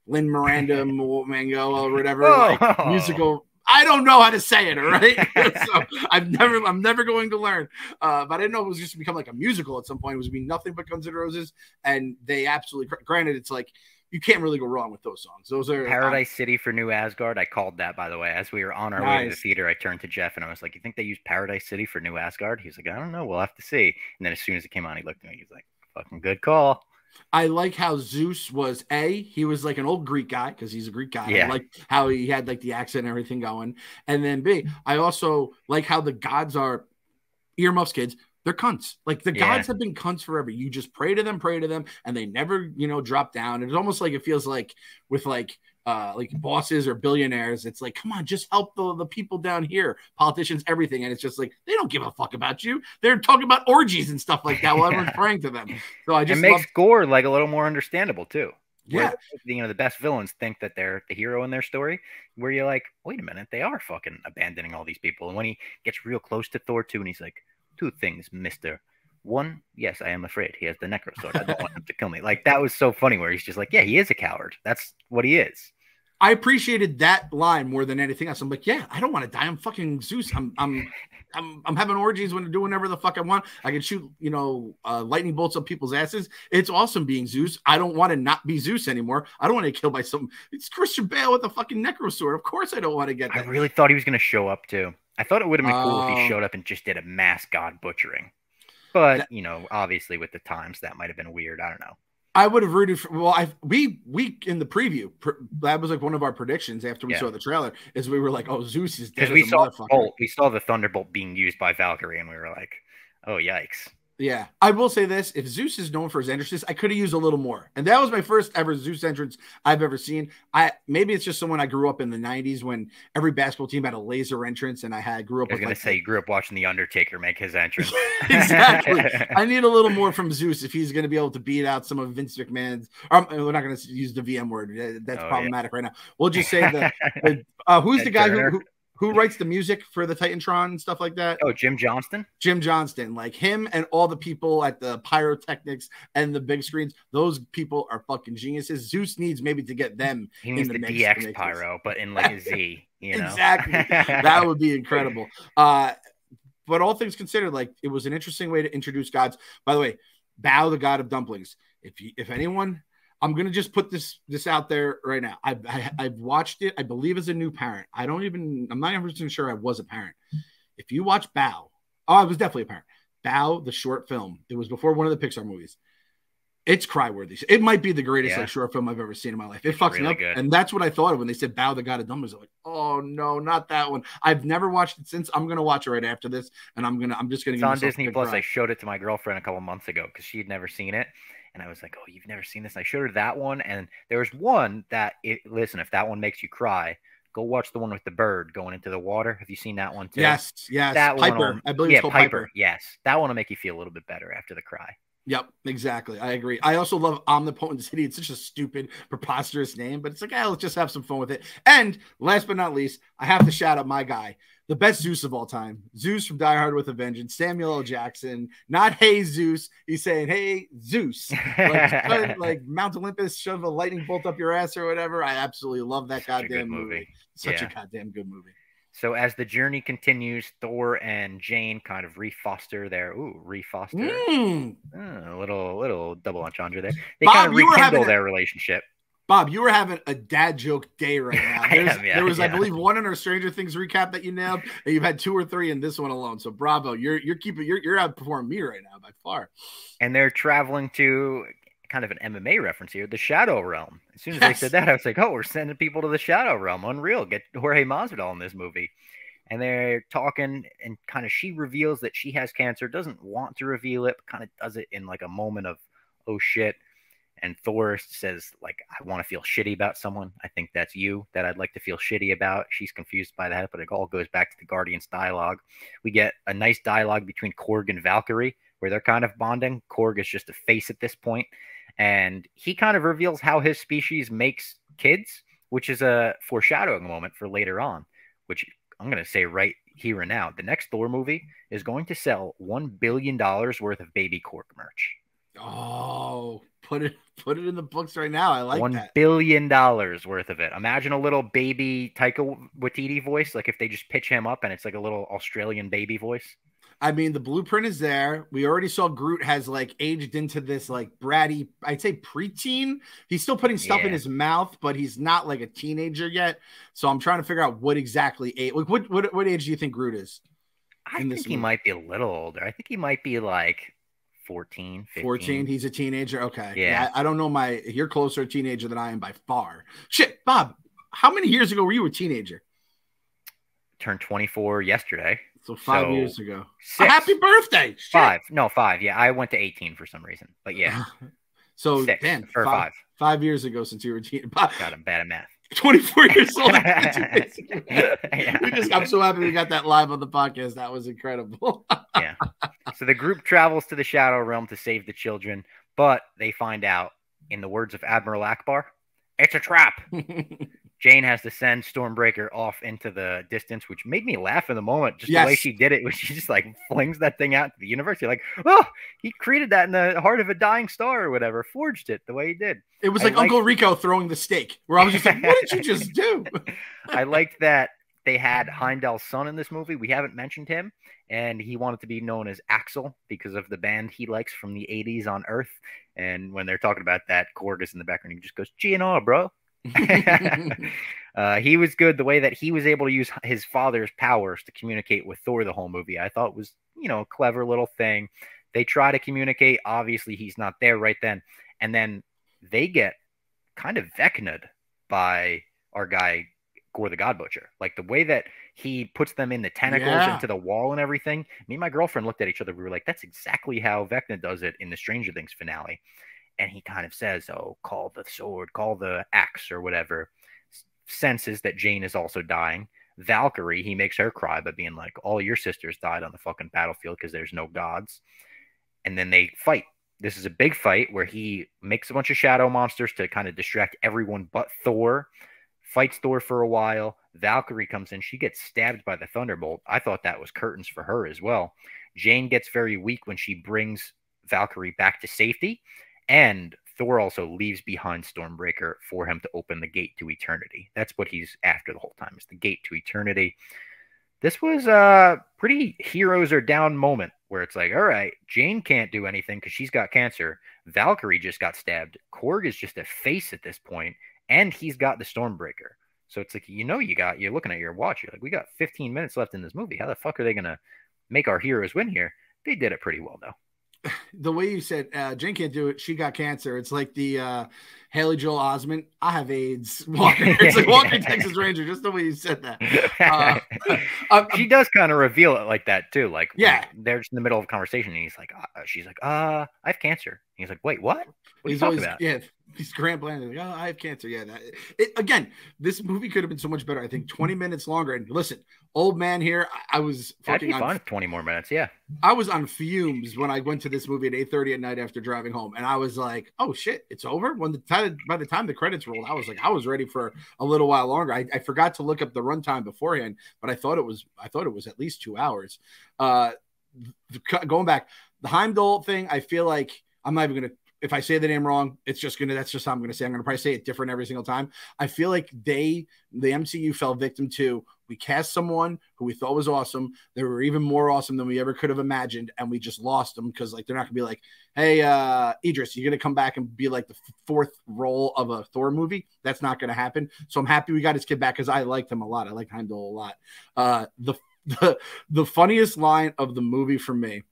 Lin Miranda Mango or whatever like, musical. I don't know how to say it, all right? So I'm never going to learn. But I didn't know it was just to become like a musical at some point. It was going to be nothing but Guns N' Roses. And they absolutely, granted, it's like, you can't really go wrong with those songs. Those are Paradise City for New Asgard. I called that, by the way. As we were on our way to the theater, I turned to Jeff and I was like, you think they use Paradise City for New Asgard? He was like, I don't know. We'll have to see. And then as soon as it came on, he looked at me. He was like, Fucking good call. I like how Zeus was he was like an old Greek guy because he's a Greek guy. Yeah. I like how he had like the accent and everything going. And then B, I also like how the gods are earmuffs, kids. They're cunts. Like the gods have been cunts forever. You just pray to them, and they never, drop down. It's almost like it feels like with like bosses or billionaires. It's like, come on, just help the people down here, politicians, everything. And it's just like they don't give a fuck about you. They're talking about orgies and stuff like that while everyone's praying to them. So I just it makes gore like a little more understandable too. Yeah, where, the best villains think that they're the hero in their story, where you're like, wait a minute, they are fucking abandoning all these people. And when he gets real close to Thor 2 and he's like, two things, mister. One, yes, I am afraid. He has the necro sword. I don't want him to kill me. Like, that was so funny where he's just like, yeah, he is a coward. That's what he is. I appreciated that line more than anything else. I'm like, yeah, I don't want to die. I'm fucking Zeus. I'm having orgies when I'm doing whatever the fuck I want. I can shoot, lightning bolts up people's asses. It's awesome being Zeus. I don't want to not be Zeus anymore. I don't want to get killed by some. It's Christian Bale with a fucking necro sword. Of course, I don't want to get that. I really thought he was going to show up too. I thought it would have been cool if he showed up and just did a mass god butchering. But, obviously with the times, that might have been weird. I don't know. I would have rooted for, we in the preview, that was like one of our predictions after we saw the trailer, is we were like, oh, Zeus is dead. Because we saw the Thunderbolt being used by Valkyrie, and we were like, oh, yikes. Yeah, I will say this. If Zeus is known for his entrances, I could have used a little more. And that was my first ever Zeus entrance I've ever seen. Maybe it's just someone I grew up in the 90s when every basketball team had a laser entrance, and I grew up with you grew up watching The Undertaker make his entrance. Exactly. I need a little more from Zeus if he's going to be able to beat out some of Vince McMahon's. We're not going to use the VM word. That's problematic right now. We'll just say who's the guy who writes the music for the Titantron and stuff like that? Oh, Jim Johnston? Jim Johnston. Like him and all the people at the pyrotechnics and the big screens, those people are fucking geniuses. Zeus needs maybe to get them. He needs the DX pyro, but in like a Z, Exactly. That would be incredible. But all things considered, like it was an interesting way to introduce gods. By the way, Bao, the god of dumplings. If anyone... I'm going to just put this out there right now. I've watched it, I believe, as a new parent. I'm not even sure I was a parent. If you watch Bao, I was definitely a parent. Bao, the short film. It was before one of the Pixar movies. It's cry-worthy. It might be the greatest short film I've ever seen in my life. It fucks really me up. Good. And that's what I thought of when they said Bao, the god of dumplings. I'm like, oh no, not that one. I've never watched it since. I'm going to watch it right after this. And I'm just going to. It's on Disney Plus. I showed it to my girlfriend a couple months ago because she had never seen it. And I was like, oh, you've never seen this? And I showed her that one. And there was one that, listen, if that one makes you cry, go watch the one with the bird going into the water. Have you seen that one too? Yes. That Piper. I believe it's called Piper. Yes. That one will make you feel a little bit better after the cry. Yep, exactly. I agree. I also love Omnipotent City. It's such a stupid, preposterous name, but it's like, let's just have some fun with it. And last but not least, I have to shout out my guy, the best Zeus of all time, Zeus from Die Hard with a Vengeance, Samuel L. Jackson. Not hey Zeus, he's saying hey Zeus, like Mount Olympus, shove a lightning bolt up your ass or whatever. I absolutely love that goddamn movie. Such a goddamn good movie. So as the journey continues, Thor and Jane kind of refoster their a little double entendre there. They kind of rekindle their relationship. Bob, you were having a dad joke day right now. There was, I believe, one in our Stranger Things recap that you nailed, and you've had 2 or 3 in this one alone. So bravo, you're outperforming me right now by far. And they're traveling to kind of an MMA reference here, the Shadow Realm. As soon as they said that, I was like, oh, we're sending people to the Shadow Realm. Unreal. Get Jorge Masvidal in this movie. And they're talking, and kind of she reveals that she has cancer, doesn't want to reveal it, but kind of does it in like a moment of, oh shit. And Thor says, like, I want to feel shitty about someone. I think that's you that I'd like to feel shitty about. She's confused by that, but it all goes back to the Guardians dialogue. We get a nice dialogue between Korg and Valkyrie, where they're kind of bonding. Korg is just a face at this point. And he kind of reveals how his species makes kids, which is a foreshadowing moment for later on, which I'm going to say right here and now. The next Thor movie is going to sell $1 billion worth of baby Korg merch. Oh, put it in the books right now. I like that. $1 billion worth of it. Imagine a little baby Taika Waititi voice, like if they just pitch him up and it's like a little Australian baby voice. I mean, the blueprint is there. We already saw Groot has like aged into this like bratty, I'd say preteen. He's still putting stuff in his mouth, but he's not like a teenager yet. So I'm trying to figure out what exactly age. Like what age do you think Groot is? I think he might be a little older. I think he might be like 14, 14. 15. He's a teenager. Okay. Yeah. I don't know you're closer a teenager than I am by far. Shit, Bob, how many years ago were you a teenager? Turned 24 yesterday. So 5 years ago. 6. Happy birthday. Shit. 5. No, 5. Yeah, I went to 18 for some reason. But yeah. So 6 damn, or 5. 5 years ago since you were a teenager. God, I'm bad at math. 24 years old. Yeah. I'm so happy we got that live on the podcast. That was incredible. Yeah. So the group travels to the Shadow Realm to save the children, but they find out, in the words of Admiral Akbar, it's a trap. Jane has to send Stormbreaker off into the distance, which made me laugh in the moment. Just the way she did it, when she just like flings that thing out to the universe. You're like, oh, he created that in the heart of a dying star or whatever, forged it the way he did. It was like Uncle Rico throwing the steak, where I was just like, what did you just do? I liked that they had Heimdall's son in this movie. We haven't mentioned him, and he wanted to be known as Axel because of the band he likes from the 80s on Earth. And when they're talking about that, Korg is in the background. He just goes, G&R, bro. He was good. The way that he was able to use his father's powers to communicate with Thor the whole movie, I thought was, a clever little thing. They try to communicate. Obviously, he's not there right then. And then they get kind of Vecna'd by our guy, Gore the God Butcher. Like the way that he puts them in the tentacles into the wall and everything. Me and my girlfriend looked at each other. We were like, that's exactly how Vecna does it in the Stranger Things finale. And he kind of says, oh, call the sword, call the axe or whatever. Senses that Jane is also dying. Valkyrie, he makes her cry by being like, all your sisters died on the fucking battlefield because there's no gods. And then they fight. This is a big fight where he makes a bunch of shadow monsters to kind of distract everyone but Thor. Fights Thor for a while. Valkyrie comes in. She gets stabbed by the Thunderbolt. I thought that was curtains for her as well. Jane gets very weak when she brings Valkyrie back to safety. And Thor also leaves behind Stormbreaker for him to open the gate to eternity. That's what he's after the whole time, is the gate to eternity. This was a pretty heroes are down moment where it's like, all right, Jane can't do anything because she's got cancer. Valkyrie just got stabbed. Korg is just a face at this point, and he's got the Stormbreaker. So it's like, you're looking at your watch. You're like, we got 15 minutes left in this movie. How the fuck are they going to make our heroes win here? They did it pretty well, though. The way you said Jane can't do it, she got cancer. It's like the Haley Joel Osment, I have AIDS. It's like Walker Texas Ranger, just the way you said that. She does kind of reveal it like that too. Like, they're just in the middle of a conversation, and he's like, she's like, I have cancer. And he's like, wait, what? What are you talking about? Yeah, he's Grant Bland. Like, I have cancer. Yeah. Again, this movie could have been so much better. I think 20 minutes longer. And listen, old man here, I was fucking fun. 20 more minutes. Yeah. I was on fumes when I went to this movie at 8:30 at night after driving home. And I was like, oh shit, it's over. By the time the credits rolled, I was ready for a little while longer. I forgot to look up the runtime beforehand, but I thought it was at least 2 hours. Going back, the Heimdall thing, I feel like I'm not even going to, if I say the name wrong, that's just how I'm going to say. I'm going to probably say it different every single time. I feel like the MCU fell victim to, we cast someone who we thought was awesome. They were even more awesome than we ever could have imagined. And we just lost them because like, they're not gonna be like, hey, Idris, you're going to come back and be like the fourth role of a Thor movie. That's not going to happen. So I'm happy we got his kid back because I liked him a lot. I liked Heimdall a lot. The funniest line of the movie for me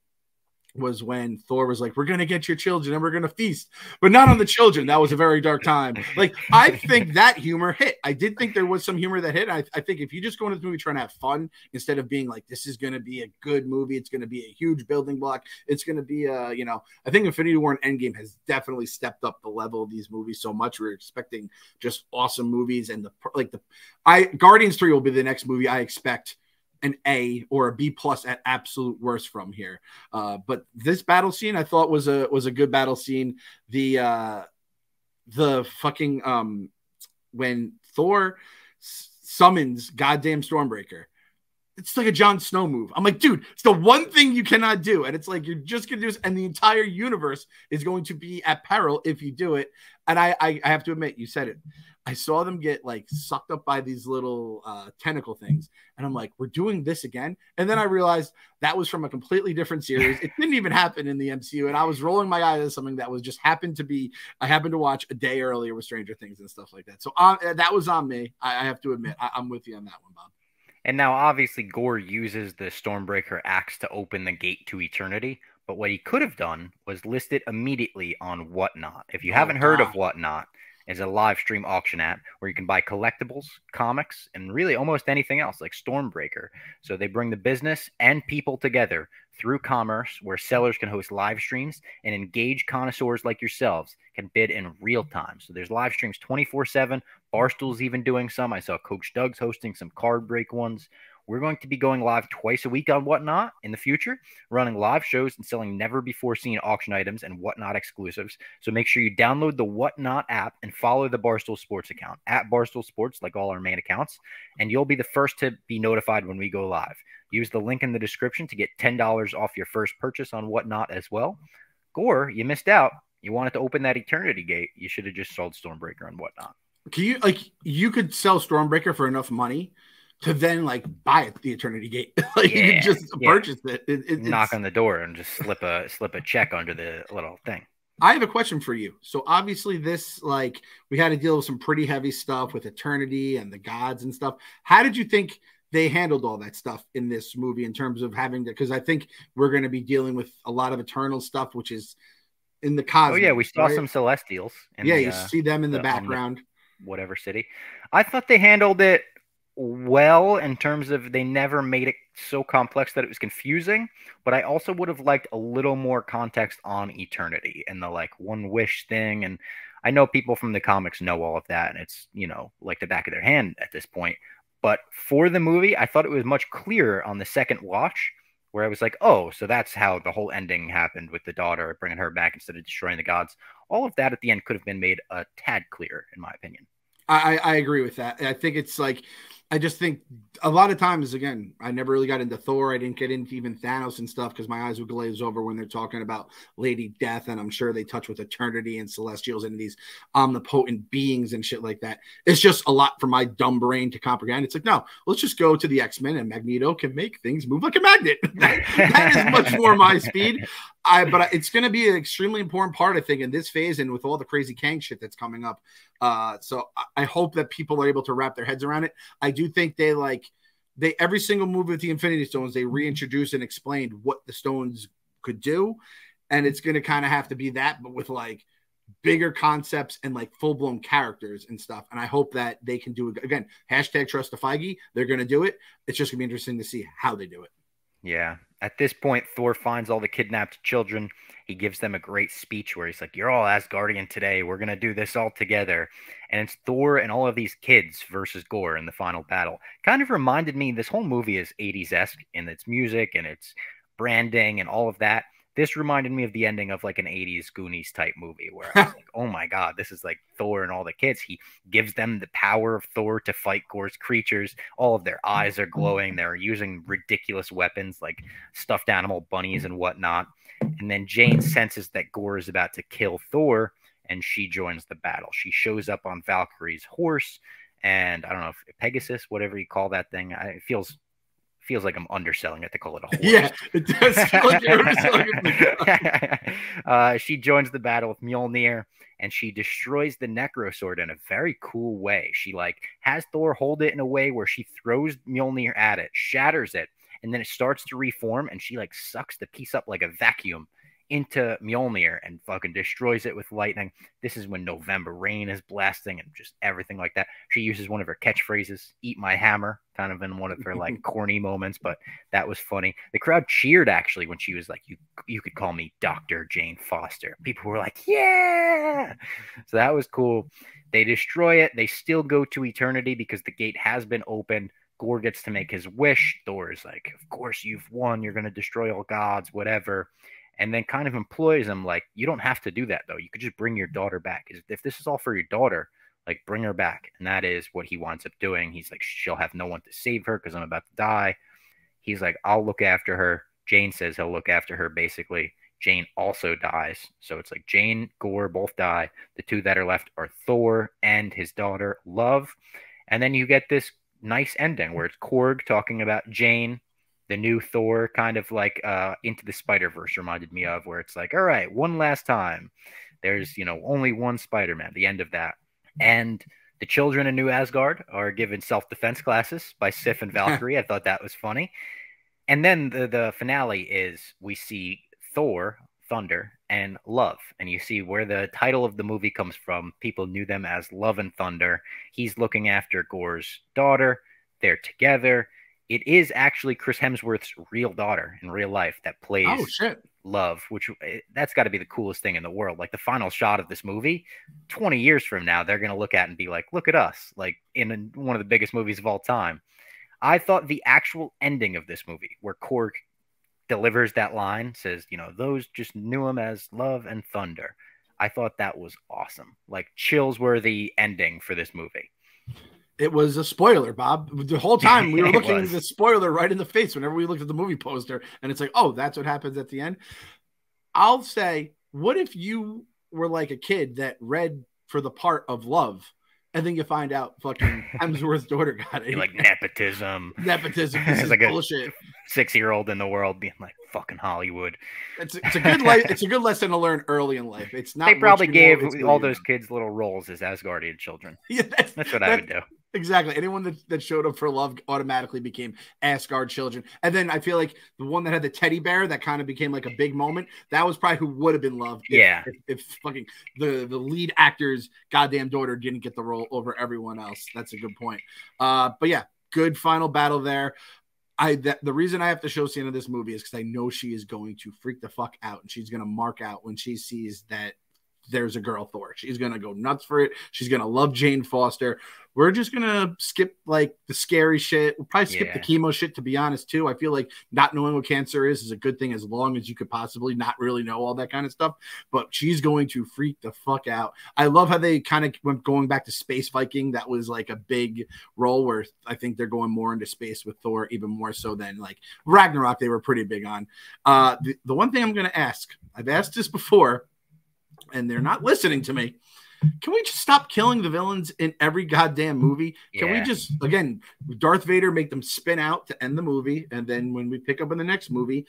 was when Thor was like, we're going to get your children and we're going to feast, but not on the children. That was a very dark time. Like, I think that humor hit. I did think there was some humor that hit. I think if you just go into this movie trying to have fun, instead of being like, this is going to be a good movie, it's going to be a huge building block. It's going to be I think Infinity War and Endgame has definitely stepped up the level of these movies so much. We're expecting just awesome movies. And Guardians 3 will be the next movie I expect an A or a B plus at absolute worst from here. But this battle scene I thought was a good battle scene. The fucking when Thor summons goddamn Stormbreaker, it's like a Jon Snow move. I'm like, dude, it's the one thing you cannot do. And it's like, you're just going to do this. And the entire universe is going to be at peril if you do it. And I have to admit, you said it. I saw them get like sucked up by these little tentacle things. And I'm like, we're doing this again. And then I realized that was from a completely different series. It didn't even happen in the MCU. And I was rolling my eyes at something that was just I happened to watch a day earlier with Stranger Things and stuff like that. So that was on me. I have to admit, I'm with you on that one, Bob. And now, obviously, Gore uses the Stormbreaker axe to open the gate to eternity. But what he could have done was list it immediately on Whatnot. If you Oh haven't heard of God. Whatnot, it's a live stream auction app where you can buy collectibles, comics, and really almost anything else like Stormbreaker. So they bring the business and people together through commerce where sellers can host live streams and engaged connoisseurs like yourselves can bid in real time. So there's live streams 24/7. Barstool's even doing some. I saw Coach Doug's hosting some card break ones. We're going to be going live twice a week on Whatnot in the future, running live shows and selling never before seen auction items and Whatnot exclusives. So make sure you download the Whatnot app and follow the Barstool Sports account at Barstool Sports, like all our main accounts, and you'll be the first to be notified when we go live. Use the link in the description to get $10 off your first purchase on Whatnot as well. Gore, you missed out. You wanted to open that Eternity Gate. You should have just sold Stormbreaker and Whatnot. Can you you could sell Stormbreaker for enough money to then buy it the Eternity Gate. You can just purchase it. Knock on the door and just slip a check under the little thing. I have a question for you. So obviously this, we had to deal with some pretty heavy stuff with Eternity and the gods and stuff. How did you think they handled all that stuff in this movie in terms of having to, because I think we're going to be dealing with a lot of Eternal stuff, which is in the cosmos. Oh yeah, we saw some Celestials. You see them in the background. Whatever city. I thought they handled it well in terms of they never made it so complex that it was confusing, but I also would have liked a little more context on Eternity and the one wish thing. And I know people from the comics know all of that, and it's like the back of their hand at this point. But for the movie, I thought it was much clearer on the second watch, where I was like, oh, so that's how the whole ending happened with the daughter bringing her back instead of destroying the gods. All of that at the end could have been made a tad clearer, in my opinion. I agree with that. I think it's I just think a lot of times, again, I never really got into Thor. I didn't get into even Thanos and stuff because my eyes would glaze over when they're talking about Lady Death, and I'm sure they touch with Eternity and Celestials and these omnipotent beings and shit like that. It's just a lot for my dumb brain to comprehend. It's no, let's just go to the X-Men and Magneto can make things move like a magnet. that is much more my speed. But it's going to be an extremely important part, I think, in this phase and with all the crazy Kang shit that's coming up. So I hope that people are able to wrap their heads around it. I do think they every single move with the Infinity Stones, they reintroduced and explained what the stones could do. And it's going to kind of have to be that, but with bigger concepts and full-blown characters and stuff. And I hope that they can do it again. Hashtag trust the Feige. They're going to do it. It's just gonna be interesting to see how they do it. Yeah. At this point, Thor finds all the kidnapped children. He gives them a great speech where he's like, you're all Asgardian today. We're going to do this all together. And it's Thor and all of these kids versus Gore in the final battle. Kind of reminded me, this whole movie is 80s-esque in its music and its branding and all of that. This reminded me of the ending of an 80s Goonies type movie where I was like, oh my God, this is Thor and all the kids. He gives them the power of Thor to fight Gore's creatures. All of their eyes are glowing. They're using ridiculous weapons like stuffed animal bunnies and whatnot. And then Jane senses that Gore is about to kill Thor, and she joins the battle. She shows up on Valkyrie's horse, and I don't know if Pegasus, whatever you call that thing. It feels like I'm underselling it to call it a horse. Yeah, it does feel like you're underselling it. She joins the battle with Mjolnir, and she destroys the Necro Sword in a very cool way. She has Thor hold it in a way where she throws Mjolnir at it, shatters it, and then it starts to reform, and she sucks the piece up like a vacuum into Mjolnir and fucking destroys it with lightning. This is when November rain is blasting and just everything like that. She uses one of her catchphrases, "Eat my hammer," kind of in one of her corny moments, but that was funny. The crowd cheered actually when she was like, you could call me Dr. Jane Foster. People were like, yeah. So that was cool. They destroy it. They still go to Eternity because the gate has been opened. Gore gets to make his wish. Thor is like, of course you've won. You're going to destroy all gods, whatever. And then kind of employs him you don't have to do that, though. You could just bring your daughter back. If this is all for your daughter, bring her back. And that is what he winds up doing. He's like, she'll have no one to save her because I'm about to die. He's like, I'll look after her. Jane says he'll look after her, basically. Jane also dies. So it's Jane, Gore both die. The two that are left are Thor and his daughter, Love. And then you get this nice ending where it's Korg talking about Jane, the new Thor, kind of Into the Spider-Verse reminded me of, where it's all right, one last time. There's, only one Spider-Man, the end of that. And the children in New Asgard are given self-defense classes by Sif and Valkyrie. I thought that was funny. And then the finale is we see Thor, Thunder, and Love. And you see where the title of the movie comes from. People knew them as Love and Thunder. He's looking after Gore's daughter. They're together. It is actually Chris Hemsworth's real daughter in real life that plays Love, which that's got to be the coolest thing in the world. Like the final shot of this movie, 20 years from now, they're going to look at it and be like, look at us, like in one of the biggest movies of all time. I thought the actual ending of this movie, where Korg delivers that line, says, those just knew him as Love and Thunder. I thought that was awesome. Like chills-worthy ending for this movie. It was a spoiler, Bob. The whole time we were looking at the spoiler right in the face whenever we looked at the movie poster, and it's like, oh, that's what happens at the end. I'll say, what if you were like a kid that read for the part of Love, and then you find out fucking Hemsworth's daughter got it? Like nepotism. Nepotism. This is like bullshit. A 6-year-old in the world being like fucking Hollywood. It's a good life. It's a good lesson to learn early in life. It's not. They probably gave all those kids little roles as Asgardian children. Yeah, that's what I would do. Exactly. Anyone that showed up for Love automatically became Asgard children. And then I feel like the one that had the teddy bear that kind of became like a big moment, that was probably who would have been Love if fucking the lead actor's goddamn daughter didn't get the role over everyone else. That's a good point. But yeah, good final battle there. The reason I have to show Sienna this movie is because I know she is going to freak the fuck out, and she's going to mark out when she sees that there's a girl Thor. She's going to go nuts for it. She's going to love Jane Foster. We're just going to skip like the scary shit. We'll probably skip the chemo shit, to be honest, too. I feel like not knowing what cancer is a good thing as long as you could possibly not really know all that kind of stuff. But she's going to freak the fuck out. I love how they kind of went going back to Space Viking. That was like a big role where I think they're going more into space with Thor, even more so than like Ragnarok. They were pretty big on. The one thing I'm going to ask, I've asked this before, and they're not listening to me. Can we just stop killing the villains in every goddamn movie? Can we just, again, Darth Vader, make them spin out to end the movie, and then when we pick up in the next movie,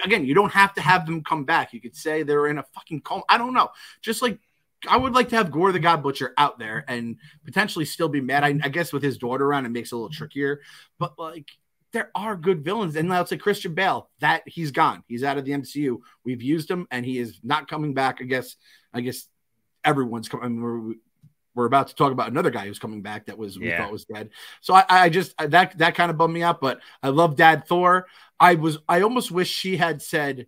again, you don't have to have them come back. You could say they're in a fucking coma. I don't know. Just like, I would like to have Gore the God Butcher out there and potentially still be mad. I guess with his daughter around, it makes it a little trickier. But, like, there are good villains. And now it's like Christian Bale. That he's gone. He's out of the MCU. We've used him, and he is not coming back. I guess everyone's coming. We're about to talk about another guy who's coming back that we thought was dead. So I just that kind of bummed me out. But I love Dad Thor. I almost wish she had said,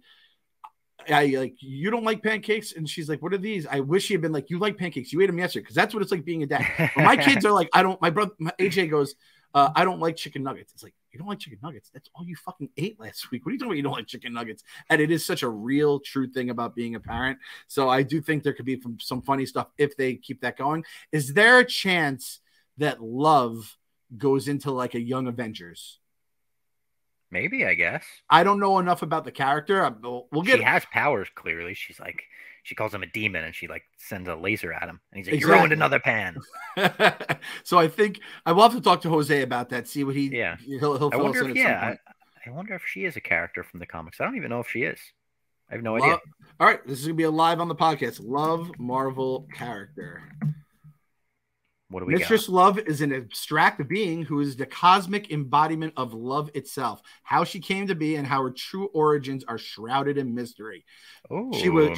you don't like pancakes, and she's like, what are these? I wish she had been like, you like pancakes, you ate them yesterday, because that's what it's like being a dad. But my kids are like, my AJ goes, I don't like chicken nuggets. It's like, you don't like chicken nuggets? That's all you fucking ate last week. What are you talking about? You don't like chicken nuggets? And it is such a real, true thing about being a parent. So I do think there could be some funny stuff if they keep that going. Is there a chance that Love goes into like a Young Avengers? Maybe, I guess. I don't know enough about the character. She has powers, clearly. She's like, she calls him a demon, and she like sends a laser at him, and he's like, "You ruined another pan." So I think I will have to talk to Jose about that. See what he'll fill us in at some point. I wonder if she is a character from the comics. I don't even know if she is. I have no idea. All right, this is gonna be a live on the podcast. Love Marvel character. What do we Mistress got? Love is an abstract being who is the cosmic embodiment of love itself. How she came to be and how her true origins are shrouded in mystery. Oh,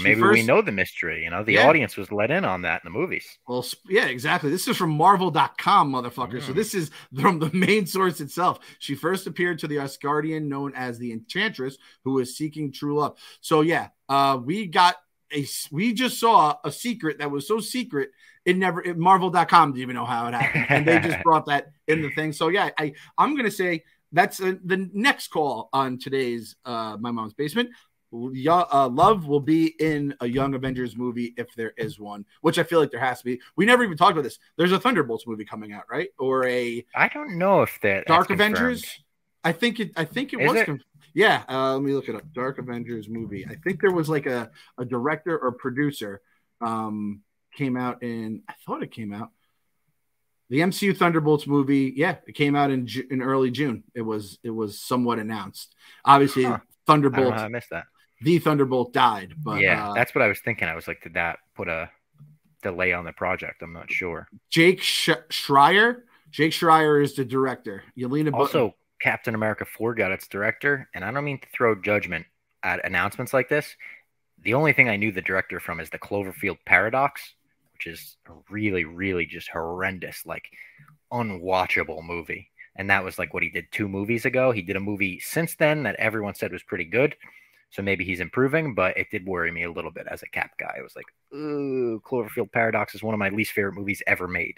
maybe we know the mystery. The audience was let in on that in the movies. Well, yeah, exactly. This is from Marvel.com, motherfucker. So this is from the main source itself. She first appeared to the Asgardian known as the Enchantress, who was seeking true love. So yeah, we just saw a secret that was so secret Marvel.com didn't even know how it happened, and they just brought that in the thing. So yeah, I'm gonna say that's the next call on today's My Mom's Basement. Love will be in a Young Avengers movie if there is one, which I feel like there has to be. We never even talked about this. There's a Thunderbolts movie coming out, right? Or I don't know if that Dark Avengers. I think it was. Yeah, let me look it up. Dark Avengers movie. I think there was like a director or producer. Came out I thought it came out. The MCU Thunderbolts movie, yeah, it came out in early June. It was somewhat announced. Obviously, Thunderbolt. I missed that. The Thunderbolt died, but yeah, that's what I was thinking. I was like, did that put a delay on the project? I'm not sure. Jake Schreier. Jake Schreier is the director. Captain America 4 got its director, and I don't mean to throw judgment. at announcements like this, the only thing I knew the director from is the Cloverfield Paradox, which is a really, really just horrendous, like unwatchable movie. And that was like what he did 2 movies ago. He did a movie since then that everyone said was pretty good. So maybe he's improving, but it did worry me a little bit as a Cap guy. It was like, ooh, Cloverfield Paradox is one of my least favorite movies ever made.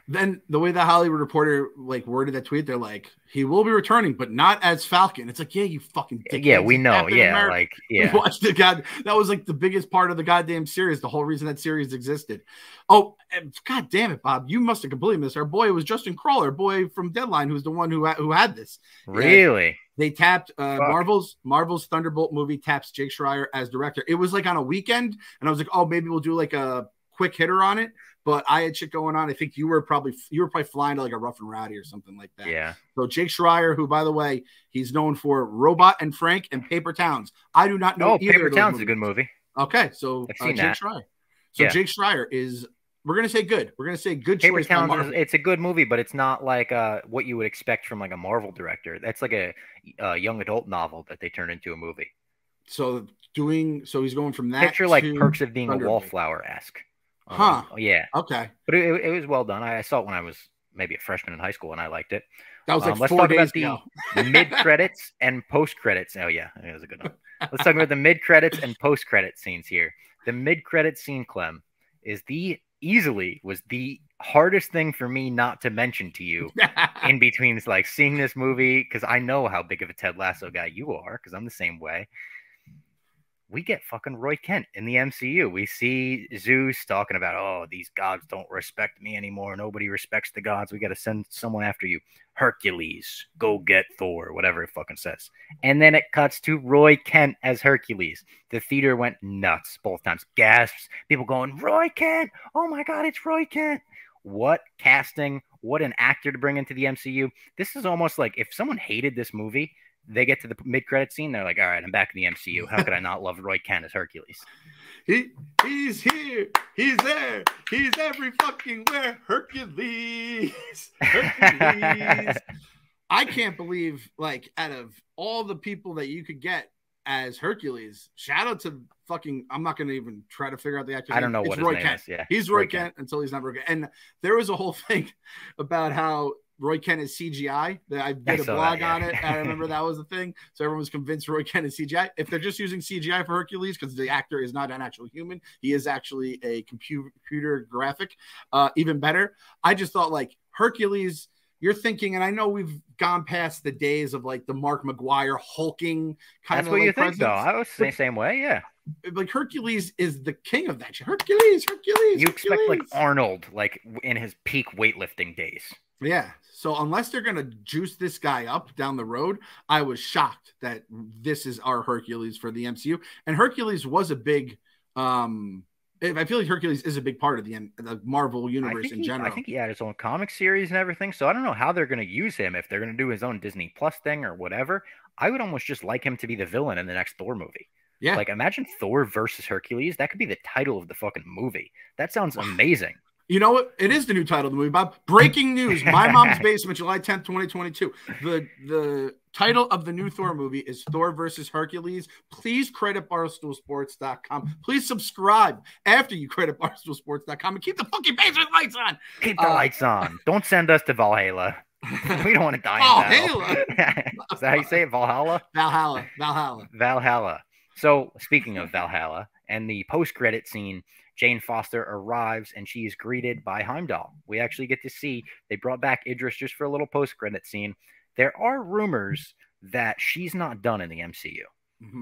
Then the way the Hollywood Reporter like worded that tweet, they're like, he will be returning, but not as Falcon. It's like, yeah, you fucking dickheads. Yeah, we know. Captain Yeah, America. like, yeah. We watched that was like the biggest part of the goddamn series. The whole reason that series existed. Oh, god damn it, Bob! You must have completely missed our boy. It was Justin Crawler, boy from Deadline, who's the one who had this. Really? They tapped Marvel's Thunderbolt movie taps Jake Schreier as director. It was like on a weekend, and I was like, oh, maybe we'll do like a quick hitter on it. But I had shit going on. I think you were probably flying to like a Rough and Rowdy or something like that. Yeah. So Jake Schreier, who by the way, he's known for Robot and Frank and Paper Towns. I do not know. Oh, Paper Towns is a good movie. Okay, so I've seen Jake that. Schreier. So yeah. Jake Schreier is. We're gonna say good. We're gonna say good. Paper Towns. It's a good movie, but it's not like what you would expect from like a Marvel director. That's like a young adult novel that they turned into a movie. So he's going from that. Picture like Perks of Being a Wallflower-esque. Huh. Yeah. Okay. But it was well done. I saw it when I was maybe a freshman in high school, and I liked it. That was like let's 4 talk days about ago. the mid-credits and post-credits. Oh, yeah. It was a good one. Let's talk about the mid-credits and post-credit scenes here. The mid-credit scene, Clem, was the hardest thing for me not to mention to you in between like seeing this movie, because I know how big of a Ted Lasso guy you are, because I'm the same way. We get fucking Roy Kent in the MCU. We see Zeus talking about, oh, these gods don't respect me anymore. Nobody respects the gods. We got to send someone after you. Hercules, go get Thor, whatever it fucking says. And then it cuts to Roy Kent as Hercules. The theater went nuts both times. Gasps. People going, Roy Kent. Oh my God, it's Roy Kent. What casting. What an actor to bring into the MCU. This is almost like if someone hated this movie, they get to the mid-credit scene, they're like, all right, I'm back in the MCU. How could I not love Roy Kent as Hercules? He's here. He's there. He's every fucking where. Hercules. Hercules. I can't believe, like, out of all the people that you could get as Hercules, shout out to fucking, I'm not going to even try to figure out the actor. I don't know what his name is. Yeah. He's Roy Kent until he's not Roy Kent. And there was a whole thing about how Roy Kent is CGI. I did a blog on it. I remember that was the thing. So everyone was convinced Roy Kent is CGI. If they're just using CGI for Hercules, because the actor is not an actual human, he is actually a computer graphic, even better. I just thought like Hercules, you're thinking, and I know we've gone past the days of like the Mark McGuire hulking kind of. That's what like you think, though. I was the same way, yeah. Like Hercules is the king of that shit. Hercules. You expect like Arnold, like in his peak weightlifting days. Yeah. So unless they're going to juice this guy up down the road, I was shocked that this is our Hercules for the MCU. And Hercules was a big, I feel like Hercules is a big part of the Marvel universe in general. I think he had his own comic series and everything. So I don't know how they're going to use him, if they're going to do his own Disney Plus thing or whatever. I would almost just like him to be the villain in the next Thor movie. Yeah. Like imagine Thor versus Hercules. That could be the title of the fucking movie. That sounds amazing. You know what? It is the new title of the movie, Bob. Breaking news. My Mom's Basement, July 10th, 2022. The title of the new Thor movie is Thor versus Hercules. Please credit barstoolsports.com. Please subscribe after you credit barstoolsports.com and keep the fucking basement lights on. Keep the lights on. Don't send us to Valhalla. We don't want to die in battle. Is that how you say it? Valhalla? Valhalla. So speaking of Valhalla and the post-credit scene, Jane Foster arrives and she is greeted by Heimdall. We actually get to see they brought back Idris just for a little post-credit scene. There are rumors that she's not done in the MCU,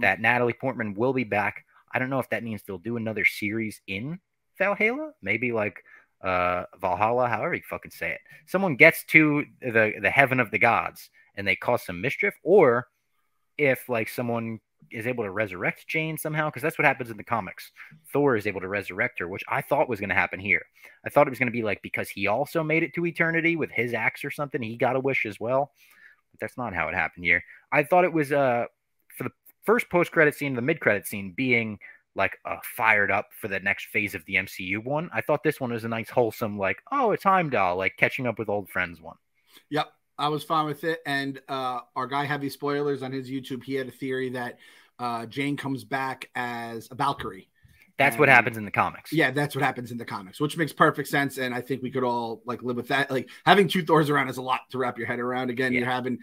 that Natalie Portman will be back. I don't know if that means they'll do another series in Valhalla, maybe like Valhalla, however you fucking say it. Someone gets to the heaven of the gods and they cause some mischief, or if like someone is able to resurrect Jane somehow, because that's what happens in the comics. Thor is able to resurrect her, which I thought was going to happen here. I thought it was going to be like because he also made it to eternity with his axe or something, he got a wish as well. But that's not how it happened here. I thought it was for the first post-credit scene, the mid-credit scene being like fired up for the next phase of the MCU one. I thought this one was a nice wholesome, like, oh, it's Heimdall, like catching up with old friends one. Yep. I was fine with it. And our guy Heavy Spoilers on his YouTube, he had a theory that Jane comes back as a Valkyrie. That's what happens in the comics. Yeah, that's what happens in the comics, which makes perfect sense. And I think we could all like live with that. Like having two Thors around is a lot to wrap your head around. Again, you're having.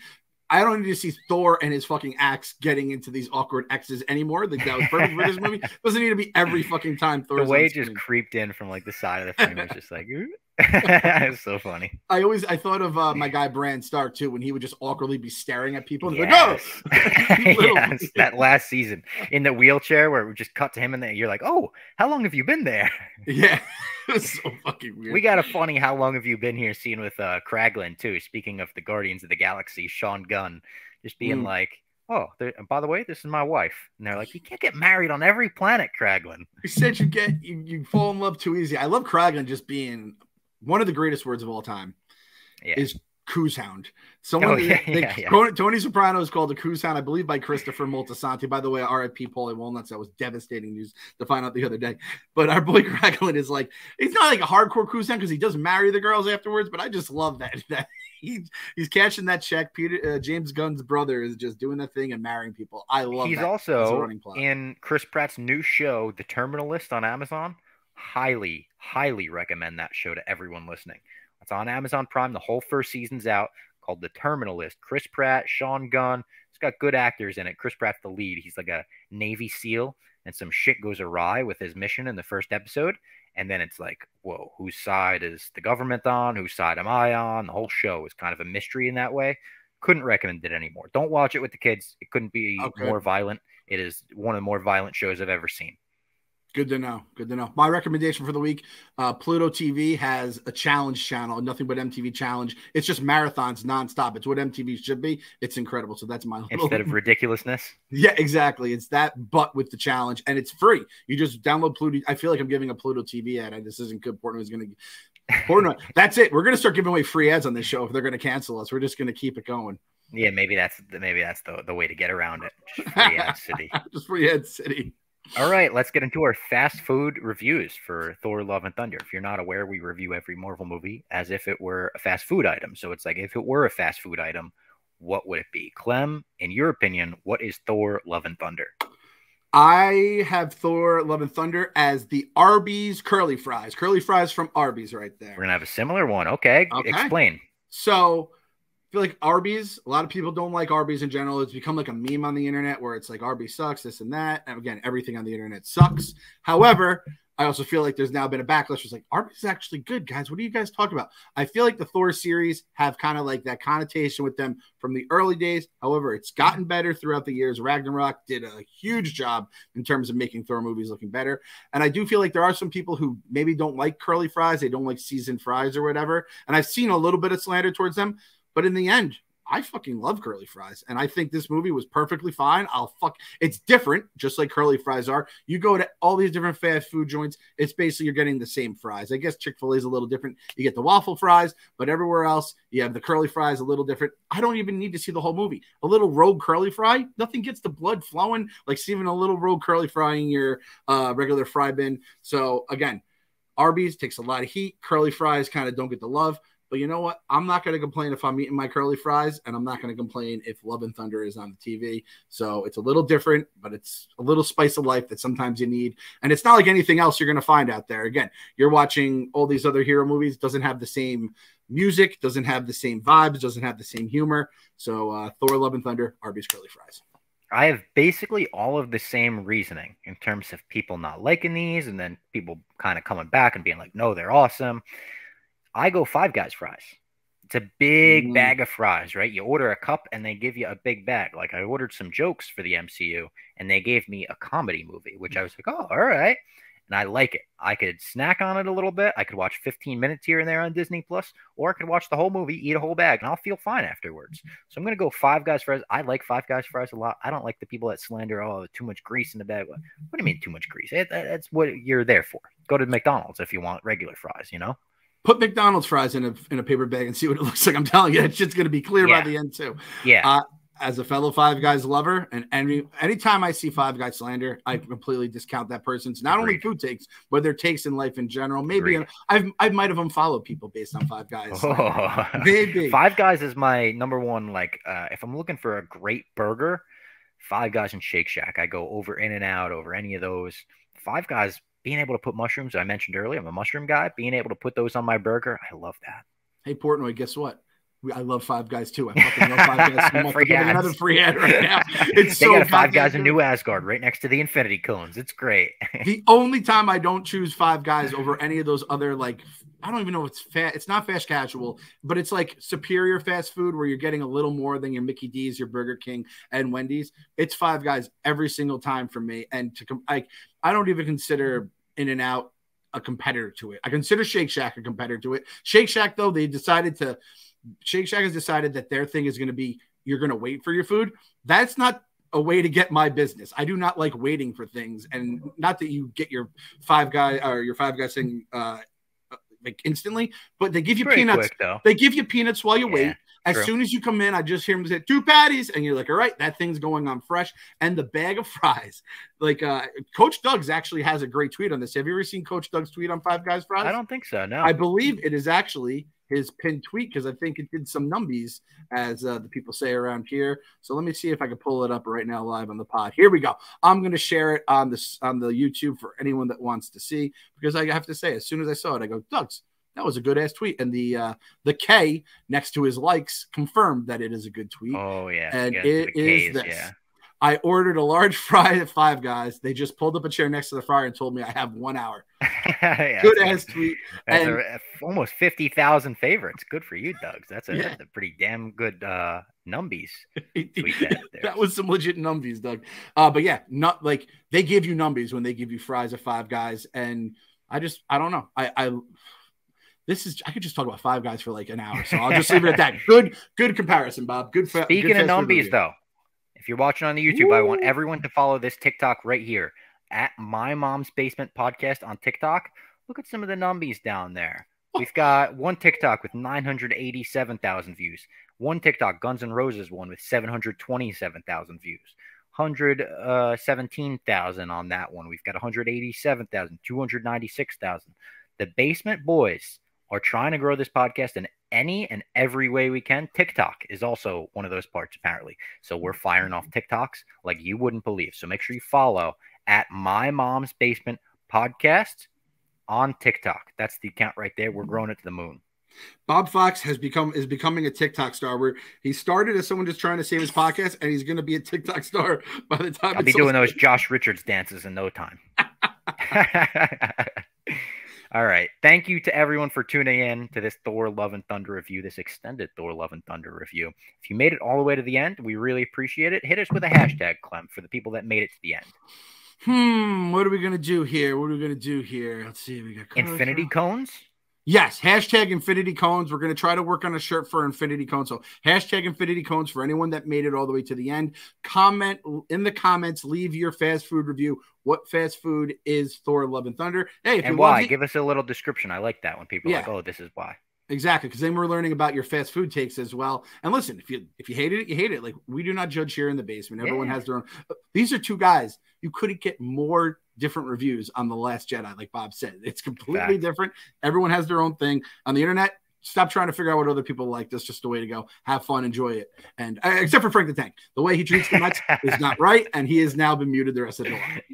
I don't need to see Thor and his fucking axe getting into these awkward X's anymore. Like that was perfect for this movie. Doesn't need to be every fucking time Thor's the way it just creeped in from like the side of the frame was just like, it's so funny. I thought of my guy Bran Stark too, when he would just awkwardly be staring at people and yes. Like, oh! Yes, that last season in the wheelchair where it would just cut to him and you're like, oh, how long have you been there? Yeah, it was so fucking weird. We got a funny how long have you been here scene with Kraglin too. Speaking of the Guardians of the Galaxy, Sean Gunn just being like, oh, by the way, this is my wife. And they're like, you can't get married on every planet, Kraglin. You said you fall in love too easy. I love Kraglin just being one of the greatest words of all time. Is coos hound. Tony Soprano is called a coos hound, I believe, by Christopher Moltisanti. By the way, R.I.P. Paulie Walnuts. That was devastating news to find out the other day. But our boy Kraglin is like, he's not like a hardcore coos hound because he does marry the girls afterwards. But I just love that he's cashing that check. James Gunn's brother is just doing that thing and marrying people. I love. He's also in Chris Pratt's new show, The Terminal List on Amazon. Highly, highly recommend that show to everyone listening. It's on Amazon Prime. The whole first season's out, called The Terminal List. Chris Pratt, Sean Gunn. It's got good actors in it. Chris Pratt's the lead. He's like a Navy SEAL, and some shit goes awry with his mission in the first episode. And then it's like, whoa, whose side is the government on? Whose side am I on? The whole show is kind of a mystery in that way. Couldn't recommend it anymore. Don't watch it with the kids. It couldn't be more violent. It is one of the more violent shows I've ever seen. Good to know. Good to know. My recommendation for the week, Pluto TV has a challenge channel, nothing but MTV Challenge. It's just marathons nonstop. It's what MTV should be. It's incredible. So that's my little... Instead of ridiculousness. Yeah, exactly. It's that, but with the challenge, and it's free. You just download Pluto. I feel like I'm giving a Pluto TV ad. This isn't good. Portnoy is going to... That's it. We're going to start giving away free ads on this show if they're going to cancel us. We're just going to keep it going. Yeah, maybe that's the way to get around it. Just free ad city. Just free ad city. All right, let's get into our fast food reviews for Thor: Love and Thunder. If you're not aware, we review every Marvel movie as if it were a fast food item. So it's like, if it were a fast food item, what would it be? Clem, in your opinion, what is Thor: Love and Thunder? I have Thor: Love and Thunder as the Arby's curly fries. Curly fries from Arby's right there. We're going to have a similar one. Okay. Explain. So... I feel like Arby's, a lot of people don't like Arby's in general. It's become like a meme on the internet where it's like Arby's sucks, this and that. And again, everything on the internet sucks. However, I also feel like there's now been a backlash. It's like, Arby's is actually good, guys. What are you guys talking about? I feel like the Thor series have kind of like that connotation with them from the early days. However, it's gotten better throughout the years. Ragnarok did a huge job in terms of making Thor movies looking better. And I do feel like there are some people who maybe don't like curly fries. They don't like seasoned fries or whatever. And I've seen a little bit of slander towards them. But in the end, I fucking love curly fries. And I think this movie was perfectly fine. It's different, just like curly fries are. You go to all these different fast food joints, it's basically you're getting the same fries. I guess Chick-fil-A is a little different. You get the waffle fries, but everywhere else, you have the curly fries a little different. I don't even need to see the whole movie. A little rogue curly fry, nothing gets the blood flowing like seeing a little rogue curly fry in your regular fry bin. So again, Arby's takes a lot of heat. Curly fries kind of don't get the love. But you know what? I'm not going to complain if I'm eating my curly fries, and I'm not going to complain if Love and Thunder is on the TV. So it's a little different, but it's a little spice of life that sometimes you need. And it's not like anything else you're going to find out there. Again, you're watching all these other hero movies. Doesn't have the same music, doesn't have the same vibes, doesn't have the same humor. So Thor: Love and Thunder, Arby's curly fries. I have basically all of the same reasoning in terms of people not liking these and then people kind of coming back and being like, no, they're awesome. I go Five Guys fries. It's a big bag of fries, right? You order a cup and they give you a big bag. Like I ordered some jokes for the MCU and they gave me a comedy movie, which I was like, oh, all right. And I like it. I could snack on it a little bit. I could watch 15 minutes here and there on Disney Plus, or I could watch the whole movie, eat a whole bag, and I'll feel fine afterwards. So I'm going to go Five Guys fries. I like Five Guys fries a lot. I don't like the people that slander, oh, too much grease in the bag. What do you mean too much grease? That's what you're there for. Go to McDonald's if you want regular fries, you know? Put McDonald's fries in a paper bag and see what it looks like. I'm telling you, that shit's going to be clear by the end too. Yeah. As a fellow Five Guys lover, and anytime I see Five Guys slander, I completely discount that person's not only food takes, but their takes in life in general. Maybe I might have unfollowed people based on Five Guys. Maybe Five Guys is my number one. Like, if I'm looking for a great burger, Five Guys and Shake Shack. I go over In-N-Out, over any of those. Five Guys, being able to put mushrooms, I mentioned earlier, I'm a mushroom guy. Being able to put those on my burger, I love that. Hey, Portnoy, guess what? I love Five Guys too. I fucking love Five Guys. I'm Free giving ads. another free ad right now. It's They so got Five Guys goddamn in good. New Asgard right next to the Infinity Cones. It's great. The only time I don't choose Five Guys over any of those other, like, I don't even know if it's fast. It's not fast casual, but it's like superior fast food where you're getting a little more than your Mickey D's, your Burger King, and Wendy's. It's Five Guys every single time for me. And I don't even consider In-N-Out a competitor to it. I consider Shake Shack a competitor to it. Shake Shack, though, Shake Shack has decided that their thing is going to be, you're going to wait for your food. That's not a way to get my business. I do not like waiting for things. And not that you get your Five Guys thing like instantly, but they give you peanuts. Quick, though. They give you peanuts while you wait. As true. soon as you come in, I just hear them say 2 patties, and you're like, all right, that thing's going on fresh. And the bag of fries, like Coach Doug's actually has a great tweet on this. Have you ever seen Coach Doug's tweet on Five Guys fries? I don't think so. No, I believe it is actually his pinned tweet because I think it did some numbies, as the people say around here. So let me see if I can pull it up right now live on the pod. Here we go. I'm going to share it on the YouTube for anyone that wants to see, because I have to say, as soon as I saw it, I go, Doug's, that was a good ass tweet. And the K next to his likes confirmed that it is a good tweet. Oh yeah, and it is this. Yeah. I ordered a large fry at Five Guys. They just pulled up a chair next to the fryer and told me I have 1 hour. Good ass tweet. That's almost 50,000 favorites. Good for you, Doug. That's a pretty damn good numbies tweet. That was some legit numbies, Doug. But yeah, not like they give you numbies when they give you fries at Five Guys, and I don't know. I could just talk about Five Guys for like an hour, so I'll just leave it at that. Good comparison, Bob. Speaking of numbies, though. If you're watching on the YouTube, I want everyone to follow this TikTok right here at My Mom's Basement Podcast on TikTok. Look at some of the numbies down there. We've got one TikTok with 987,000 views. One TikTok, Guns N' Roses one, with 727,000 views. 117,000 on that one. We've got 187,000, 296,000. The Basement Boys are trying to grow this podcast in any and every way we can. TikTok is also one of those parts, apparently. So we're firing off TikToks like you wouldn't believe. So make sure you follow at My Mom's Basement Podcast on TikTok. That's the account right there. We're growing it to the moon. Bob Fox is becoming a TikTok star, where he started as someone just trying to save his podcast, and he's going to be a TikTok star by the time I'll be doing those Josh Richards dances in no time. All right. Thank you to everyone for tuning in to this Thor Love and Thunder review, this extended Thor Love and Thunder review. If you made it all the way to the end, we really appreciate it. Hit us with a hashtag, Clem, for the people that made it to the end. What are we going to do here? Let's see. We got Infinity Cones? Yes, hashtag Infinity Cones. We're going to try to work on a shirt for Infinity Cones. So hashtag Infinity Cones for anyone that made it all the way to the end. Comment in the comments, leave your fast food review. What fast food is Thor Love and Thunder? Hey, if and you why? Give us a little description. I like that when people are like, oh, this is why. Exactly, because then we're learning about your fast food takes as well. And listen, if you hated it, you hate it. Like, we do not judge here in the basement. Everyone has their own. These are two guys. You couldn't get more different reviews on The Last Jedi, like Bob said. It's completely different. Everyone has their own thing. On the internet, stop trying to figure out what other people like. That's just the way to go. Have fun, enjoy it. And except for Frank the Tank. The way he treats the Mets is not right, and he has now been muted the rest of the day.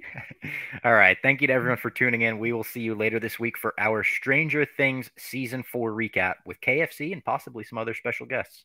All right. Thank you to everyone for tuning in. We will see you later this week for our Stranger Things Season 4 recap with KFC and possibly some other special guests.